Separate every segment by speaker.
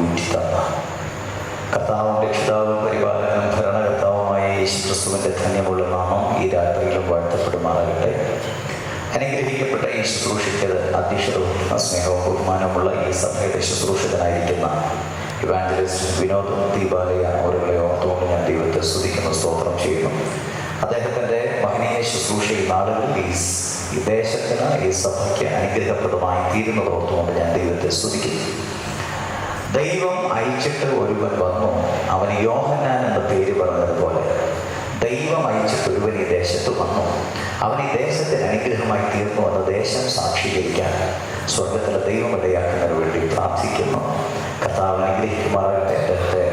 Speaker 1: ഊറ്റിത്തന്ന കർത്താവും രക്ഷിതാവും പരിപാലനം ഭരണകർത്താവുമായ യേശുക്രിസ്തുവിൻ്റെ ധന്യമുള്ള നാമം ഈ രാത്രിയിലും വാഴ്ത്തപ്പെടുമാറാകട്ടെ. അനുഗ്രഹിക്കപ്പെട്ട ഈ ശുശ്രൂഷയ്ക്ക് അധ്യക്ഷതവും സ്നേഹവും ബഹുമാനമുള്ള ഈ സഭയുടെ ശുശ്രൂഷകനായിരിക്കുന്ന ഇവാഞ്ചലിസ്റ്റ് വിനോദ് ദീപാലയ അവരുകളെ ഓർത്തുകൊണ്ട് ഞാൻ ദൈവത്തെ സ്തുതിക്കുന്നു, സ്തോത്രം ചെയ്യുന്നു. അദ്ദേഹത്തിൻ്റെ മഹനീയ ശുശ്രൂഷ ഈ നാളുകളിൽ ഈ ദേശത്തിന്, ഈ സഭയ്ക്ക് അനുഗ്രഹപ്രദമായി തീരുന്നത് ഓർത്തുകൊണ്ട് ഞാൻ ദൈവത്തെ സ്തുതിക്കുന്നു. ദൈവം അയച്ചിട്ട് ഒരുവൻ വന്നു, അവന് യോഹന്നാൻ എന്ന പേര് പറഞ്ഞതുപോലെ ദൈവം അയച്ചിട്ട് ഒരുവൻ ഈ ദേശത്ത് വന്നു, അവൻ ഈ ദേശത്തിന് അനുഗ്രഹമായി തീർന്നു എന്ന ദേശം സാക്ഷീകരിക്കാൻ സ്വർഗത്തിലെ ദൈവം ഇടയാക്കുന്നതിന് വേണ്ടി പ്രാർത്ഥിക്കുന്നു. കർത്താവ് അനുഗ്രഹിക്കുമാറാകട്ടെ.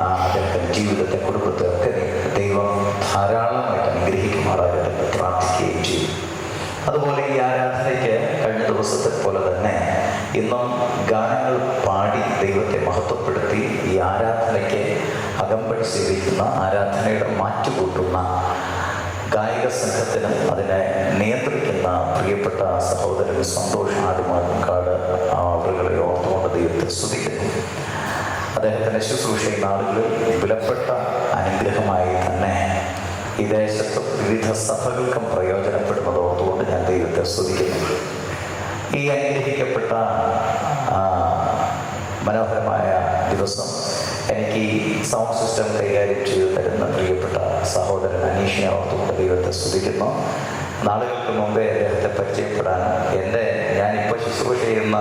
Speaker 1: അദ്ദേഹത്തിൻ്റെ ജീവിതത്തെ, കുടുംബത്തെ ഒക്കെ ദൈവം ധാരാളമായിട്ട് അനുഗ്രഹിക്കുമാറാകട്ടെ എന്ന് പ്രാർത്ഥിക്കുകയും ചെയ്യും. അതുപോലെ ഈ ആരാധനയ്ക്ക് കഴിഞ്ഞ ദിവസത്തെ പോലെ തന്നെ ഇന്നും ഗാനങ്ങൾ പാടി ദൈവത്തെ മഹത്വപ്പെടുത്തി ഈ ആരാധനയ്ക്ക് അകമ്പടി സേവിക്കുന്ന, ആരാധനയുടെ മാറ്റുകൂട്ടുന്ന ഗായിക സംഘത്തിനും അതിനെ നിയന്ത്രിക്കുന്ന പ്രിയപ്പെട്ട സഹോദരൻ സന്തോഷ് ആടുമാക്കാട് അവരുകളെ ഓർത്തുകൊണ്ട് ദൈവത്തെ സ്തുതിക്കുന്നു. അദ്ദേഹത്തിൻ്റെ ശുശ്രൂഷ നാളുകളിൽ വിലപ്പെട്ട അനുഗ്രഹമായി തന്നെ ഈ ദേശത്തും വിവിധ സഭകൾക്കും പ്രയോജനപ്പെടുന്നത് ഓർത്തുകൊണ്ട് ഞാൻ ദൈവത്തെ സ്തുതിക്കുന്നു. ഈ അനുഗ്രഹിക്കപ്പെട്ട മനോഹരമായ ദിവസം എനിക്ക് ഈ സൗണ്ട് സിസ്റ്റം കൈകാര്യം ചെയ്തു തരുന്ന പ്രിയപ്പെട്ട സഹോദരൻ അനീഷിനെ ഓർത്തുകൊണ്ട് ദൈവത്തെ സ്തുതിക്കുന്നു. നാളുകൾക്ക് മുമ്പേ അദ്ദേഹത്തെ പരിചയപ്പെടാനും ഞാനിപ്പോൾ ശുശ്രൂഷ ചെയ്യുന്ന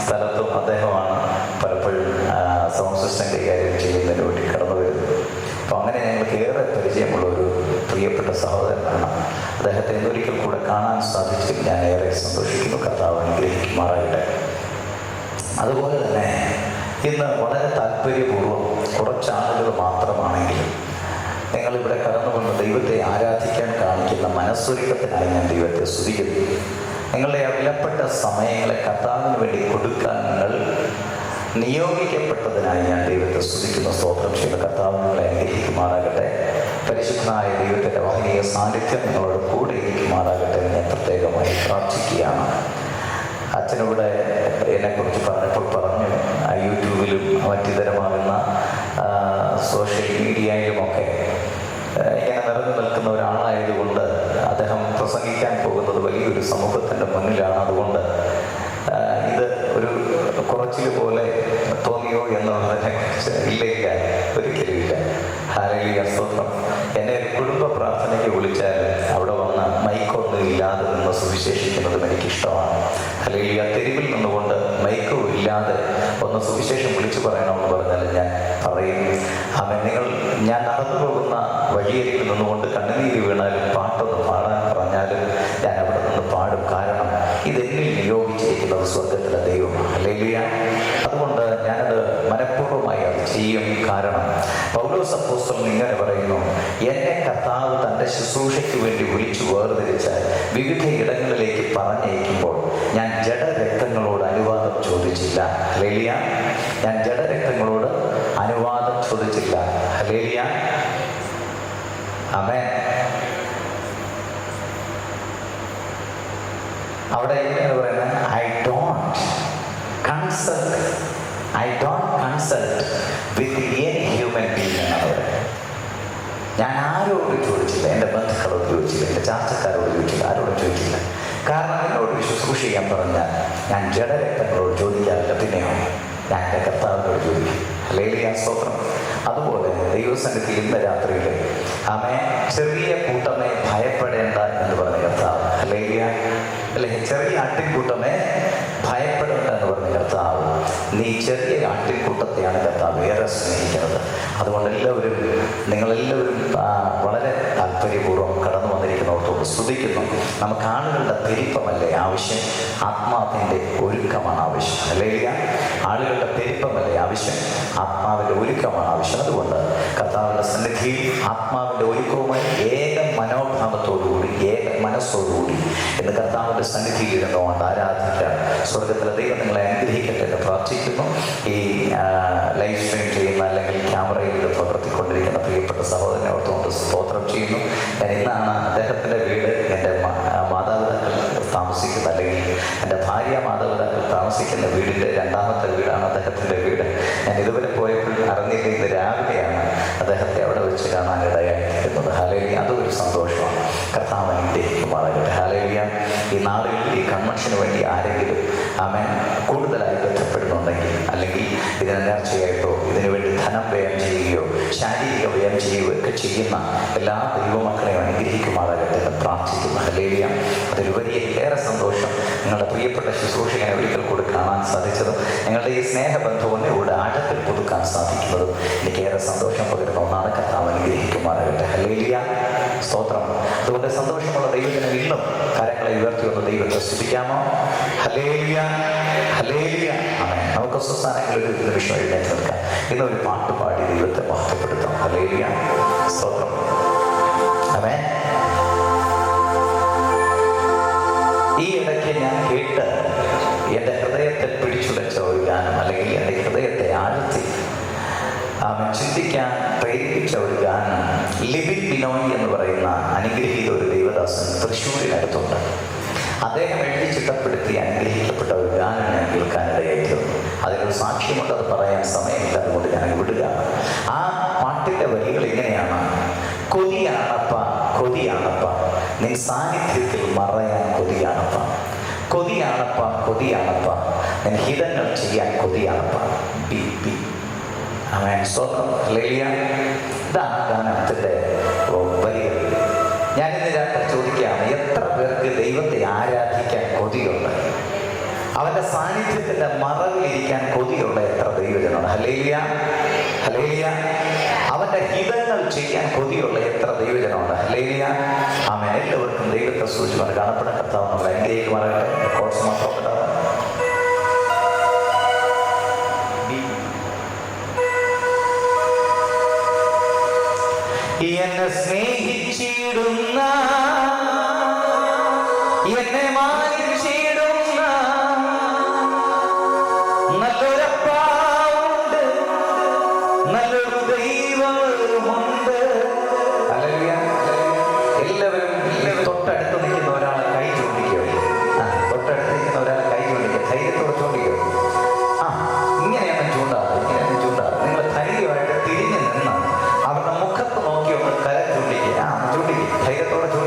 Speaker 1: സ്ഥലത്തും അദ്ദേഹമാണ് പലപ്പോഴും സൗണ്ട് സിസ്റ്റം കൈകാര്യം ചെയ്യുന്നതിന് വേണ്ടി കടന്നു വരുന്നത്. അപ്പോൾ അങ്ങനെ ഞങ്ങൾക്ക് ഏറെ പരിചയമുള്ള ഒരു പ്രിയപ്പെട്ട സഹോദരനാണ്. അദ്ദേഹത്തെ ഒരിക്കൽ കൂടെ കാണാൻ സാധിച്ചതിൽ ഞാൻ ഏറെ സന്തോഷിക്കുന്നു. കർത്താവ് അനുഗ്രഹിക്കുമാറാകട്ടെ. അതുപോലെ തന്നെ ഇന്ന് വളരെ താല്പര്യപൂർവ്വം കുറച്ചാളുകൾ മാത്രമാണെങ്കിലും നിങ്ങളിവിടെ കടന്നുകൊണ്ട് ദൈവത്തെ ആരാധിക്കാൻ കാണിക്കുന്ന മനസ്സൊരുക്കത്തിനായി ഞാൻ ദൈവത്തെ സ്തുതിക്കുന്നു. നിങ്ങളുടെ വിലപ്പെട്ട സമയങ്ങളെ കർത്താവിന് വേണ്ടി കൊടുക്കാൻ നിങ്ങൾ നിയോഗിക്കപ്പെട്ടതിനായി ഞാൻ ദൈവത്തെ സ്തുതിക്കുന്നു, സ്തോത്രം ചെയ്യുന്ന. കർത്താവ് നിങ്ങളെ അനുഗ്രഹിക്കുമാറാകട്ടെ. പരിശുദ്ധനായ ദൈവത്തിൻ്റെ മഹനീയ സാന്നിധ്യം നിങ്ങളോട് കൂടെ ഇരിക്കുമാറാകട്ടെ എന്ന് ഞാൻ പ്രത്യേകമായി പ്രാർത്ഥിക്കുകയാണ്. അച്ഛനിവിടെ എന്നെക്കുറിച്ച് പറഞ്ഞപ്പോൾ പറഞ്ഞു, യൂട്യൂബിലും മറ്റിതരമാകുന്ന സോഷ്യൽ മീഡിയയിലുമൊക്കെ ഇങ്ങനെ നിറഞ്ഞു നിൽക്കുന്ന ഒരാളായതുകൊണ്ട് അദ്ദേഹം പ്രസംഗിക്കാൻ പോകുന്നത് വലിയൊരു സമൂഹത്തിൻ്റെ മുന്നിലാണ്. അതുകൊണ്ട് ഇത് ഒരു കുറച്ചിൽ പോലെ തോന്നിയോ എന്നുള്ളതിനെ കുറിച്ച് ഇല്ല, ഒരിക്കലും ഇല്ല. ഹല്ലേലൂയ, സ്തോത്രം. എന്നെ ഒരു കുടുംബ പ്രാർത്ഥനയ്ക്ക് വിളിച്ചാൽ അവിടെ വന്ന് മൈക്കൊന്നും ഇല്ലാതെ നിന്ന് സുവിശേഷിക്കുന്നതും എനിക്കിഷ്ടമാണ്. ഹല്ലേലൂയ. തെരുവിൽ നിന്നുകൊണ്ട് മൈക്കും ഇല്ലാതെ ഒന്ന് സുവിശേഷം വിളിച്ചു പറയണമെന്ന് പറഞ്ഞാൽ ഞാൻ പറയും. ഞാൻ നടന്നു പോകുന്ന വഴിയരികിൽ നിന്നുകൊണ്ട് കണ്ണുനീര് വീണാലും പാട്ടൊന്ന് പാടാൻ പറഞ്ഞാലും ഞാൻ അവിടെ നിന്ന് പാടും. കാരണം ഇതെന്നിൽ നിയോഗിച്ചിരിക്കുന്നത് സ്വർഗത്തിലെ ദൈവമാണ്. ഹല്ലേലൂയ. അതുകൊണ്ട് ഞാനത് മനഃപൂർവ്വമായി അത് ചെയ്യും. കാരണം പൗലോസ് അപ്പോസ്തലൻ ഇങ്ങനെ പറയുന്നു, എന്നെ കർത്താവ് തൻ്റെ ശുശ്രൂഷയ്ക്ക് വേണ്ടി വിളിച്ചു വേർതിരിച്ചാൽ വിവിധ ഇടങ്ങളിലേക്ക് പറഞ്ഞയക്കുമ്പോൾ ഞാൻ ജഡരക്തങ്ങളോട് അനുവാദം ചോദിച്ചില്ല. ഹല്ലേലൂയ. ഞാൻ ജഡരക്തങ്ങളോട് അനുവാദം ചോദിച്ചില്ല. ഹല്ലേലൂയ. ആമേൻ. അവിടെ എങ്ങനെ പറയുന്നത്, I don't consult with any human being എന്നാണ് പറയുന്നത്. ഞാൻ ആരോടും ചോദിച്ചില്ല, എൻ്റെ ബന്ധുക്കളോട് ചോദിച്ചില്ല, എൻ്റെ ചാർച്ചക്കാരോട് ചോദിച്ചില്ല, ആരോടും ചോദിച്ചില്ല. കാരണം എന്നോട് ശുശ്രൂഷ ചെയ്യാൻ പറഞ്ഞാൽ ഞാൻ ജഡരക്തങ്ങളോട് ചോദിക്കാറില്ല, പിന്നെയോ ഞാൻ എൻ്റെ കർത്താവിനോട് ചോദിക്കും. ഹല്ലേലൂയ, സ്തോത്രം. അതുപോലെ ദൈവസന്നിധിയിൽ ഇന്ന് രാത്രിയിൽ ചെറിയ കൂട്ടമേ ഭയപ്പെടേണ്ട എന്ന് പറഞ്ഞ കർത്താവ്. ഹല്ലേലൂയ. അല്ലെ, ചെറിയ ആട്ടിൻകൂട്ടമേ ഭയപ്പെടേണ്ട എന്ന് പറഞ്ഞ കർത്താവ്. നീ ചെറിയ ആട്ടിൻകൂട്ടത്തെയാണ് കർത്താവ് ഏറെ സ്നേഹിക്കുന്നത്. അതുകൊണ്ട് നിങ്ങളെല്ലാവരും വളരെ താല്പര്യപൂർവ്വം കടന്നു വന്നിരിക്കുന്നവർത്തോട് സ്തുതിക്കുന്നു. നമുക്ക് ആളുകളുടെ പെരുപ്പമല്ലേ ആവശ്യം, ആത്മാവിൻ്റെ ഒരുക്കമാണ് ആവശ്യം. ഹല്ലേലൂയ. ആളുകളുടെ പെരുപ്പമല്ലേ ആവശ്യം, ആത്മാവിൻ്റെ ഒരുക്കമാണ് ആവശ്യം. അതുകൊണ്ട് കർത്താവിൻ്റെ സന്നിധിയിൽ ആത്മാവിൻ്റെ ഒരുക്കവുമായി ഏക മനോഭാവത്തോടുകൂടി, ഏക മനസ്സോടുകൂടി എന്ന് കർത്താവിൻ്റെ സന്നിധിയിൽ ഇരുന്നുകൊണ്ട് ആരാധിക്കാൻ സ്വർഗത്തിലെ ദൈവം നിങ്ങളെ അനുഗ്രഹിക്കട്ടെ എന്ന് പ്രാർത്ഥിക്കുന്നു. ഈ ലൈവ് സ്ട്രീം ചെയ്യുന്ന അല്ലെങ്കിൽ ക്യാമറയിൽ പകർത്തിക്കൊണ്ടിരിക്കുന്ന പ്രിയപ്പെട്ട സഹോദരനെ ഓർത്തുകൊണ്ട് സ്തോത്രം ചെയ്യുന്നു. ഞാൻ ഇന്നാണ് അദ്ദേഹത്തിൻ്റെ വീട് എൻ്റെ മാതാപിതാക്കൾ താമസിക്കുന്ന, അല്ലെങ്കിൽ എൻ്റെ ഭാര്യ മാതാപിതാക്കൾ താമസിക്കുന്ന വീടിൻ്റെ രണ്ടാമത്തെ വീടാണ് അദ്ദേഹത്തിൻ്റെ വീട്. ഞാൻ നാളുകളിൽ ഈ കൺവെൻഷന് വേണ്ടി ആരെങ്കിലും ആമേൻ കൂടുതലായി ബന്ധപ്പെടുന്നുണ്ടെങ്കിൽ, അല്ലെങ്കിൽ ഇതിന് നേർച്ചയായിട്ടോ ഇതിനു വേണ്ടി ധനം വ്യയം ചെയ്യുകയോ ശാരീരിക വ്യയം ചെയ്യുകയോ ഒക്കെ ചെയ്യുന്ന എല്ലാ ദൈവമക്കളെയും അനുഗ്രഹിക്കുമാറാകട്ടെ എന്ന് പ്രാർത്ഥിക്കുന്നു. ഹല്ലേലൂയ. അതിലുപരി എനിക്കേറെ സന്തോഷം നിങ്ങളുടെ പ്രിയപ്പെട്ട ശുശ്രൂഷകനെ ഒരിക്കൽ കൂടി കാണാൻ സാധിച്ചതും നിങ്ങളുടെ ഈ സ്നേഹബന്ധവും ഇവിടെ ആഴത്തിൽ പുതുക്കാൻ സാധിക്കുന്നതും എനിക്കേറെ സന്തോഷം പകരുന്ന ഒന്നാണ്. കർത്താവ് അനുഗ്രഹിക്കുമാറാകട്ടെ. ഹല്ലേലൂയ. സ്തോത്രം. അതുകൊണ്ട് സന്തോഷമുള്ള ദൈവത്തിന് വീണ്ടും കരങ്ങളെ ഉയർത്തി വന്ന് ദൈവത്തെ സ്തുതിക്കാമോ? ഹല്ലേലൂയ, ഹല്ലേലൂയ. ആമേൻ. നമുക്ക് സ്വസ്ഥാനങ്ങളിൽ ഒരു നിമിഷം എഴുന്നേറ്റ് നിൽക്കാം. ഇന്നൊരു പാട്ട് പാടി ദൈവത്തെ മഹത്വപ്പെടുത്താം. ഹല്ലേലൂയ, സ്തോത്രം. ആമേൻ. ഈ ഇടയ്ക്ക് ഞാൻ കേട്ട് എൻ്റെ ഹൃദയത്തെ പിടിച്ചുലച്ച ഒരു ഗാനം, അല്ലെങ്കിൽ എൻ്റെ ഹൃദയത്തെ ആഴ്ത്തി ചിന്തിക്കാൻ പ്രേരിപ്പിച്ച ഒരു ഗാനം ലിബിൻ ബിനോയ് എന്ന് പറയുന്ന അനുഗ്രഹീത ഒരു ദൈവദാസൻ തൃശ്ശൂരിനടുത്തുണ്ട്. അദ്ദേഹം എഴുതി ചിട്ടപ്പെടുത്തി അനുഗ്രഹിക്കപ്പെട്ട ഒരു ഗാനം ഞാൻ കേൾക്കാനിടയായിരുന്നു. അതിനൊരു സാക്ഷ്യമുണ്ട്, അത് പറയാൻ സമയമില്ല, അതുകൊണ്ട് ഞാൻ വിടുകയാണ്. ആ പാട്ടിൻ്റെ വരികൾ ഇങ്ങനെയാണ്: കൊതിയാണപ്പ കൊതിയാണപ്പ നിൻ സാന്നിധ്യത്തിൽ മറയാൻ കൊതിയാണപ്പ, കൊതിയാണപ്പ കൊതിയാണപ്പ നിൻ ഹിതങ്ങൾ ചെയ്യാൻ കൊതിയാണപ്പ. ബി ബി ആമേൻ. സ്തോത്രം. ഹല്ലേലൂയ. ഇതാണ് ഗാനത്തിൻ്റെ വരികൾ. ഞാനിന്ന് രാത്രി ചോദിക്കുകയാണ്, എത്ര പേർക്ക് ദൈവത്തെ ആരാധിക്കാൻ കൊതിയുണ്ട്? അവൻ്റെ സാന്നിധ്യത്തിൻ്റെ മറവിലിരിക്കാൻ കൊതിയുള്ള എത്ര ദൈവജനമാണ്? Hallelujah, hallelujah. അവൻ്റെ ഹിതങ്ങൾ ചെയ്യാൻ കൊതിയുള്ള എത്ര ദൈവജനമുണ്ട്? ഹല്ലേലൂയ, ആമേൻ. എല്ലാവർക്കും ദൈവത്തെ സൂക്ഷിച്ചുകൊണ്ട് കാണപ്പെടുന്ന കർത്താവ് നമ്മളെ അനുഗ്രഹിക്കുമാറാകട്ടെ. കോഴ്സ് മാത്രം എന്നെ സ്നേഹിച്ചിടുന്ന, എന്നെ മാനിച്ചിടുന്ന നല്ലൊരപ്പാവുണ്ട്, നല്ലൊരു ദൈവമുണ്ട്. ഹല്ലേലൂയ. എല്ലാവരും തൊട്ടടുത്ത് നിൽക്കുന്ന ഒരാളെ കൈ ചൂണ്ടിക്കോ. തൊട്ടടുത്ത് നിൽക്കുന്ന ഒരാളെ കൈ ചൂണ്ടിക്കോ. ധൈര്യത്തോടെ ചൂണ്ടിക്കോ. ഇങ്ങനെയൊന്നും ചൂണ്ടാതെ, ഇങ്ങനെയൊന്നും ചൂണ്ടാതെ നിങ്ങൾ ധൈര്യമായിട്ട് തിരിഞ്ഞു നിന്ന് അവരുടെ മുഖത്ത് നോക്കി ഒന്ന് കര ചൂണ്ടിക്കുക. ചൂണ്ടിക്കുക, ധൈര്യത്തോടെ ചൂണ്ടിക്കുക.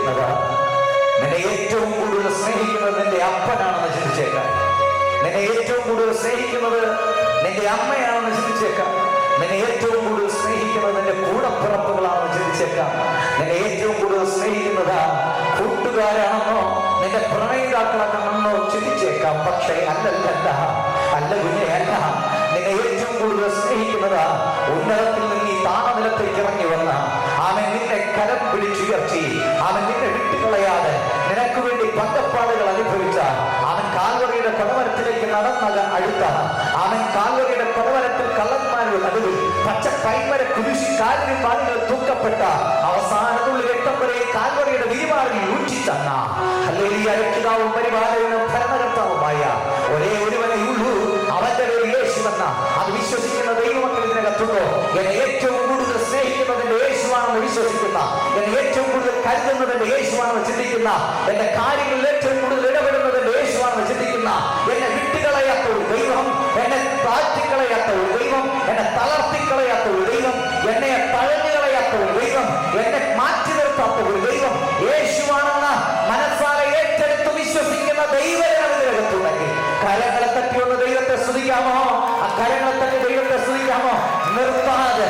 Speaker 1: ചിന്തിക്കുന്നത് നിന്നെ ഏറ്റവും കൂടുതൽ സ്നേഹിക്കുന്നത് നിന്റെ അപ്പനാണെന്ന് ചിന്തിച്ചേക്കാം. നിന്നെ ഏറ്റവും കൂടുതൽ സ്നേഹിക്കുന്നത് നിന്റെ അമ്മയാണെന്ന് ചിന്തിച്ചേക്കാം. നിന്നെ ഏറ്റവും കൂടുതൽ സ്നേഹിക്കുന്നത് നിന്റെ കൂടപ്പിറപ്പുകളാണെന്ന് ചിന്തിച്ചേക്കാം. നിന്നെ ഏറ്റവും കൂടുതൽ സ്നേഹിക്കുന്നത് കൂട്ടുകാരാണെന്നോ നിന്റെ പ്രണയിതാക്കളാണെന്നോ ചിന്തിച്ചേക്കാം. പക്ഷേ അല്ല കുഞ്ഞെ, അല്ല. നിന്നെ ഏറ്റവും കൂടുതൽ സ്നേഹിക്കുന്നത് ഉന്നതത്തിൽ നിന്ന് ഈ താണനിലത്തേക്ക് ഇറങ്ങി വന്ന അവൻ നിന്നെ കരം പിടിച്ചുയർത്തി, അവൻ നിന്നെ വിട്ടുകളയാതെ നിനക്ക് വേണ്ടി പങ്കപ്പാടുകൾ അനുഭവിച്ച, അവൻ കാൽവറിയുടെ കൊടവരത്തിലേക്ക് നടന്നത് അടുത്ത, അവൻ കാൽവറിയുടെ കൊടവരത്തിൽ കള്ളന്മാരുടെ നടുവിൽ പച്ച കൈമര കുരിശി കാലിന് പാടുകൾ തൂക്കപ്പെട്ട അവസാനത്തുള്ള രക്തം വരെ കാൽവറിയുടെ വിരിമാറിൽ ഊറ്റിത്തന്ന രക്ഷിതാവും പരിപാലകനും ഭരണകർത്താവുമായ ഒരേ ഒരുവനെ ഉള്ളൂ. അവന്റെ പേര് യേശുവെന്ന അത് വിശ്വസിക്കുന്ന ദൈവമക്കൾ ഇതിനകത്തുണ്ടോ? എന്നെ ഏറ്റവും കൂടുതൽ സ്നേഹിക്കുന്നതിന്റെ യേശുവാണെന്ന് വിശ്വസിക്കുന്ന, എന്നെ ഏറ്റവും കൂടുതൽ കരുതുന്നതിന്റെ യേശുവാണെന്ന് ചിന്തിക്കുന്ന, എന്റെ കാര്യങ്ങളിൽ ഏറ്റവും കൂടുതൽ ഇടപെടുന്നതിന്റെ യേശുവാണെന്ന് ചിന്തിക്കുന്ന, എന്നെ വിട്ടുകളയാത്ത ഒരു ദൈവം, എന്നെ താഴ്ത്തിക്കളയാത്ത ഒരു ദൈവം, എന്നെ തളർത്തിക്കളയാത്ത ഒരു ദൈവം, എന്നെ തഴഞ്ഞുകളയാത്ത ഒരു ദൈവം, എന്നെ മാറ്റി നിർത്താത്ത ഒരു ദൈവം യേശുവാണെന്ന് മനസ്സാലെ ഏറ്റെടുത്ത് വിശ്വസിക്കുന്ന ദൈവത്തിനകത്തുണ്ടെങ്കിൽ കരങ്ങളെ തട്ടി ഒന്ന് ദൈവത്തെ സ്തുതിക്കാമോ? ആ കരങ്ങളെ തട്ടി ദൈവത്തെ സ്തുതിക്കാമോ? നിർത്താതെ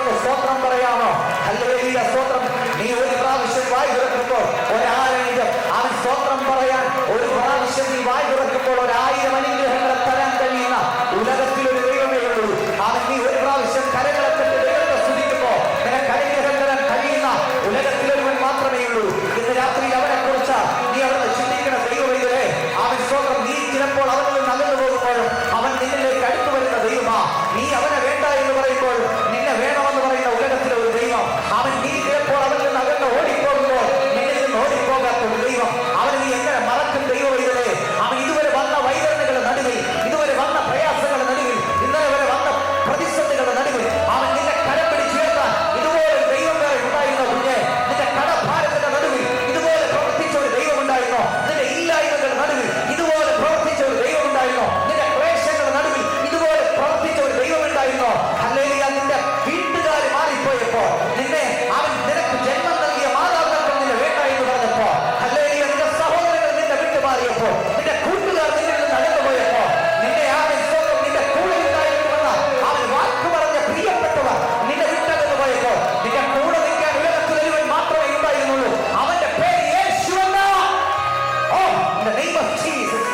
Speaker 1: ഒന്ന് സ്തോത്രം പറയാമോ? ഹല്ലേലൂയ, സ്തോത്രം. നീ ഒരു പ്രാവശ്യം വായി തുറക്കുമ്പോൾ ഒരാളെങ്കിലും അവൻ സ്തോത്രം പറയാൻ, ഒരു പ്രാവശ്യം നീ വായി തുറക്കുമ്പോൾ 1000 അനുഗ്രഹങ്ങളെ തരാൻ കഴിയുന്ന ഉലകത്തിലൊരു ദൈവമേ ഉള്ളൂ. അവൻ നീ ഒരു പ്രാവശ്യം കരങ്ങളെ തട്ടി ദൈവത്തെ സ്തുതിക്കുമ്പോൾ നിനക്ക് അനുഗ്രഹം തരാൻ കഴിയുന്ന ഉലകത്തിലൊരുവൻ മാത്രമേ ഉള്ളൂ. ഇന്ന് രാത്രിയിൽ അവനെ കുറിച്ച് നീ അവിടെ ചിന്തിക്കുന്ന ദൈവമേ, അവൻ സ്തോത്രം. നീ ചിലപ്പോൾ അവനിൽ നിന്ന് അകന്നു പോകുമ്പോഴും അവൻ നിന്നിലേക്ക് അടുത്തു വരുന്ന ദൈവമാ. നീ അവനെ വേണ്ട എന്ന് പറയുമ്പോൾ നിന്നെ വേണമെന്ന് പറയുന്ന ഉലകത്തിലെ ഒരു ദൈവം. അവൻ നീ ചിലപ്പോൾ അവനിൽ നിന്ന് അകന്ന് ഓടിപ്പോകുമ്പോൾ നിന്നിൽ നിന്ന് ഓടിപ്പോകാത്ത ഒരു ദൈവം. അവന് നീ എങ്ങനെ മറക്കും ദൈവമേ? അവൻ ഇതുവരെ വന്ന വൈതരണികളുടെ നടുവിൽ, ഇതുവരെ വന്ന പ്രയാസങ്ങളുടെ നടുവിൽ, ഇന്നലെ വരെ വന്ന പ്രതിസന്ധികളുടെ നടുവിൽ അവൻ നിന്നെ കരം പിടിച്ചുയർത്താൻ ഇതുപോലെ ദൈവം വേറെ ഉണ്ടായിരുന്നോ? കുഞ്ഞെ, നിന്റെ കടഭാരത്തിന്റെ നടുവിൽ ഇതുപോലെ പ്രവർത്തിച്ച ഒരു ദൈവം ഉണ്ടായിരുന്നോ? നിന്റെ ഇല്ലായ്മകളുടെ നടുവിൽ ഇതുപോലെ പ്രവർത്തിച്ച ഒരു ദൈവം ഉണ്ടായിരുന്നോ? നിന്റെ ക്ലേശങ്ങളുടെ നടുവിൽ ഇതുപോലെ പ്രവർത്തിച്ച ഒരു ദൈവം ഉണ്ടായിരുന്നോ? ഹല്ലേലൂയ. നിന്റെ വീട്ടുകാർ മാറിപ്പോയപ്പോ, നിന്നെ അവൻ നിനക്ക് ജന്മം നൽകിയ മാതാപിതാക്കൾ നിന്നെ വേണ്ട എന്ന് പറഞ്ഞപ്പോ, ഹല്ലേലൂയ, നിന്റെ സഹോദരങ്ങൾ നിന്നെ വിട്ടുമാറിയപ്പോ, നിന്റെ കൂട്ടുകാർ നിന്നിൽ നിന്ന് അകന്നു പോയപ്പോ, നിന്നെ അവൻ സ്വന്തം നിന്റെ കൂടെ ഉണ്ടായിരുന്നുവെന്ന അവൻ വാക്ക് പറഞ്ഞ പ്രിയപ്പെട്ടവർ നിന്നെ വിട്ടകന്നു പോയപ്പോ, നിന്റെ കൂടെ നിൽക്കാൻ ഉലകത്തിൽ ഒരുവൻ മാത്രമേ ഉണ്ടായിരുന്നുള്ളൂ. അവന്റെ പേര് യേശുവെന്ന. ഓ, in the name of Jesus.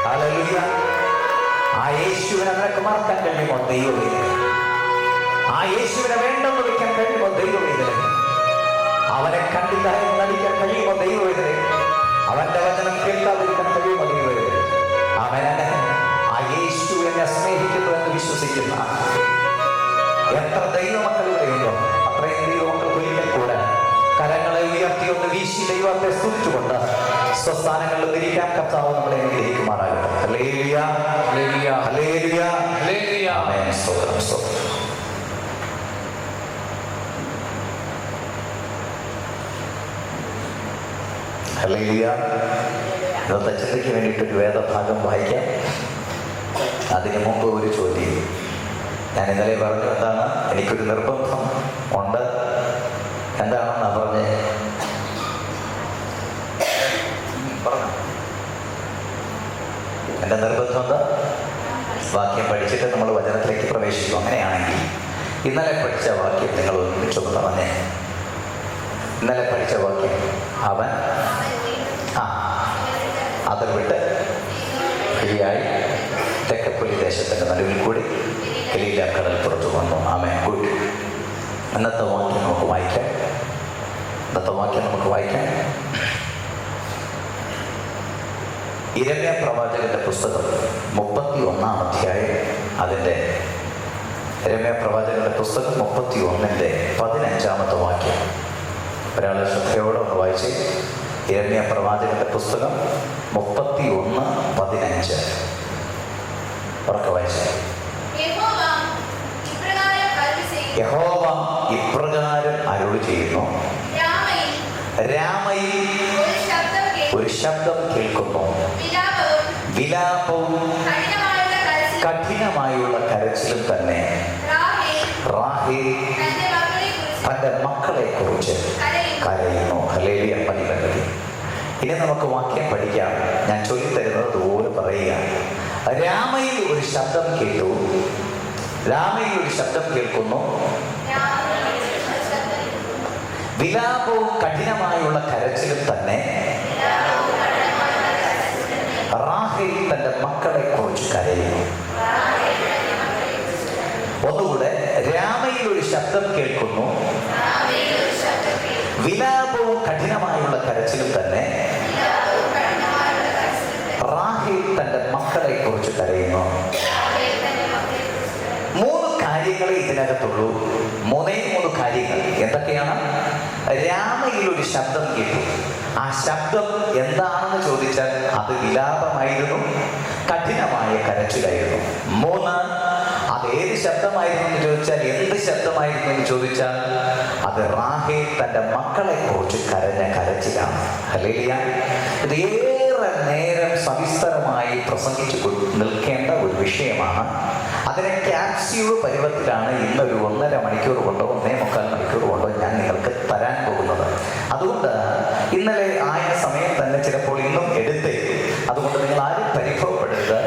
Speaker 1: Hallelujah. ആ യേശുവിനെ നിനക്ക് മറക്കാൻ കഴിയുമോ? ദൈവമേ. ആ യേശുവിനെ വേണ്ടെന്ന് വെക്കാൻ കഴിയുമോ? ദൈവമേ. അവനെ കണ്ടില്ല എന്ന് നടിക്കാൻ കഴിയുമോ? ദൈവമേ. അവന്റെ വചനം കേൾക്കാതിരിക്കാൻ കഴിയുമോ? ദൈവമേ. അവനെ ആ യേശു എന്നെ സ്നേഹിക്കുന്നു എന്ന് വിശ്വസിക്കുന്ന എത്ര ദൈവമക്കൾ ഇവിടെയുണ്ടോ? അത്രയും ദൈവമക്കൾ ഒരിക്കൽ കൂടെ കരങ്ങളെ ഉയർത്തി ഒന്ന് വീശി ദൈവത്തെ സ്തുതിച്ചുകൊണ്ട് സ്വസ്ഥാനങ്ങളിൽ തിരിക്കാൻ കർത്താവ് നമ്മളെ അനുഗ്രഹിക്കുമാറാകട്ടെ. ഹല്ലേലൂയ, ഹല്ലേലൂയ, ഹല്ലേലൂയ, ഹല്ലേലൂയ. ആമേൻ. സ്തോത്രം, സ്തോത്രം. ഹല്ലേലൂയ. ഇന്നത്തെ ചിന്തയ്ക്ക് വേണ്ടിയിട്ടൊരു വേദഭാഗം വായിക്കാം. അതിനു മുമ്പ് ഒരു ചോദ്യം. ഞാൻ ഇന്നലെ പറഞ്ഞു, എന്താണ് എനിക്കൊരു നിർബന്ധം ഉണ്ട്. എന്താണെന്നാ പറഞ്ഞേ? പറഞ്ഞു. എൻ്റെ നിർബന്ധം എന്താ? വാക്യം പഠിച്ചിട്ട് നമ്മൾ വചനത്തിലേക്ക് പ്രവേശിക്കും. അങ്ങനെയാണെങ്കിൽ ഇന്നലെ പഠിച്ച വാക്യം നിങ്ങൾ ഒരുമിച്ചൊന്ന് പറഞ്ഞേ. ഇന്നലെ പഠിച്ച വാക്യം, അവൻ അതിൽ വിട്ട് ശരിയായി തെക്കപ്പുലി ദേശത്തിൻ്റെ നടുവിൽ കൂടി ഗലീല കടൽ പുറത്തു വന്നു. ആമേൻ. ഗുഡ്. ഇന്നത്തെ വാക്യം നമുക്ക് വായിക്കാം. യിരെമ്യാ പ്രവാചകന്റെ പുസ്തകം 31-ാം അധ്യായം, അതിൻ്റെ യിരെമ്യാ പ്രവാചകന്റെ പുസ്തകം 31-ന്റെ 15-ാമത്തെ വാക്യം ഒരാളെ ശ്രദ്ധയോടെ ഒന്ന് വായിച്ച്. യിരെമ്യാ പ്രവാചകന്റെ പുസ്തകം 31:15 ഉറക്കെ വായിച്ചു. യഹോവ ഇപ്രകാരം അരുളി ചെയ്യുന്നു, രാമയിൽ ഒരു ശബ്ദം കേൾക്കുന്നു, വിലാപവും കഠിനമായുള്ള കരച്ചിലും തന്നെ. റാഹേൽ തന്റെ മക്കളെ കുറിച്ച് കരയുന്നു. ഇനി നമുക്ക് വാക്യം പഠിക്കാം. ഞാൻ ചൊല്ലിത്തരുന്നത് അതുപോലെ പറയുക. രാമയിൽ ഒരു ശബ്ദം കേട്ടു. രാമയിൽ ഒരു ശബ്ദം കേൾക്കുന്നു. വിലാപവും കഠിനമായുള്ള കരച്ചിലും തന്നെ റാഹേൽ തന്റെ മക്കളെ കുറിച്ച് കരയുന്നു. ഒന്നുകൂടെ, രാമയിൽ ഒരു ശബ്ദം കേൾക്കുന്നു. വിലാപവും കഠിനമായുള്ള കരച്ചിലും തന്നെ റാഹേൽ തന്റെ മക്കളെ കുറിച്ച് കരയുന്നു. മൂന്ന് കാര്യങ്ങളെ ഇതിനകത്തുള്ളൂ. മൂന്നേ മൂന്ന് കാര്യങ്ങൾ. എന്തൊക്കെയാണ്? രാമയിൽ ഒരു ശബ്ദം കേട്ടു. ആ ശബ്ദം എന്താണെന്ന് ചോദിച്ചാൽ അത് വിലാപമായിരുന്നു, കഠിനമായ കരച്ചിലായിരുന്നു. മൂന്ന്, അതേത് ശബ്ദമായിരുന്നു എന്ന് ചോദിച്ചാൽ, എന്ത് ശബ്ദമായിരുന്നു എന്ന് ചോദിച്ചാൽ അത് റാഹേൽ തന്റെ മക്കളെ കുറിച്ച് കരഞ്ഞ കരച്ചിലാണ്. ഹല്ലേലൂയ. ഇത് ഏറെ നേരം സവിസ്തരമായി പ്രസംഗിച്ചു നിൽക്കേണ്ട ഒരു വിഷയമാണ്. അതിനെ ക്യാപ്സ്യൂൾ പരുവത്തിലാണ് ഇന്നൊരു 1.5 മണിക്കൂർ കൊണ്ടോ 1.25 മണിക്കൂർ കൊണ്ടോ ഞാൻ നിങ്ങൾക്ക് തരാൻ പോകുന്നത്. അതുകൊണ്ട് ഇന്നലെ ആയ സമയം തന്നെ ചിലപ്പോൾ ഇന്നും എടുത്തേ. അതുകൊണ്ട് നിങ്ങൾ ആരും പരിഭവപ്പെടരുത്.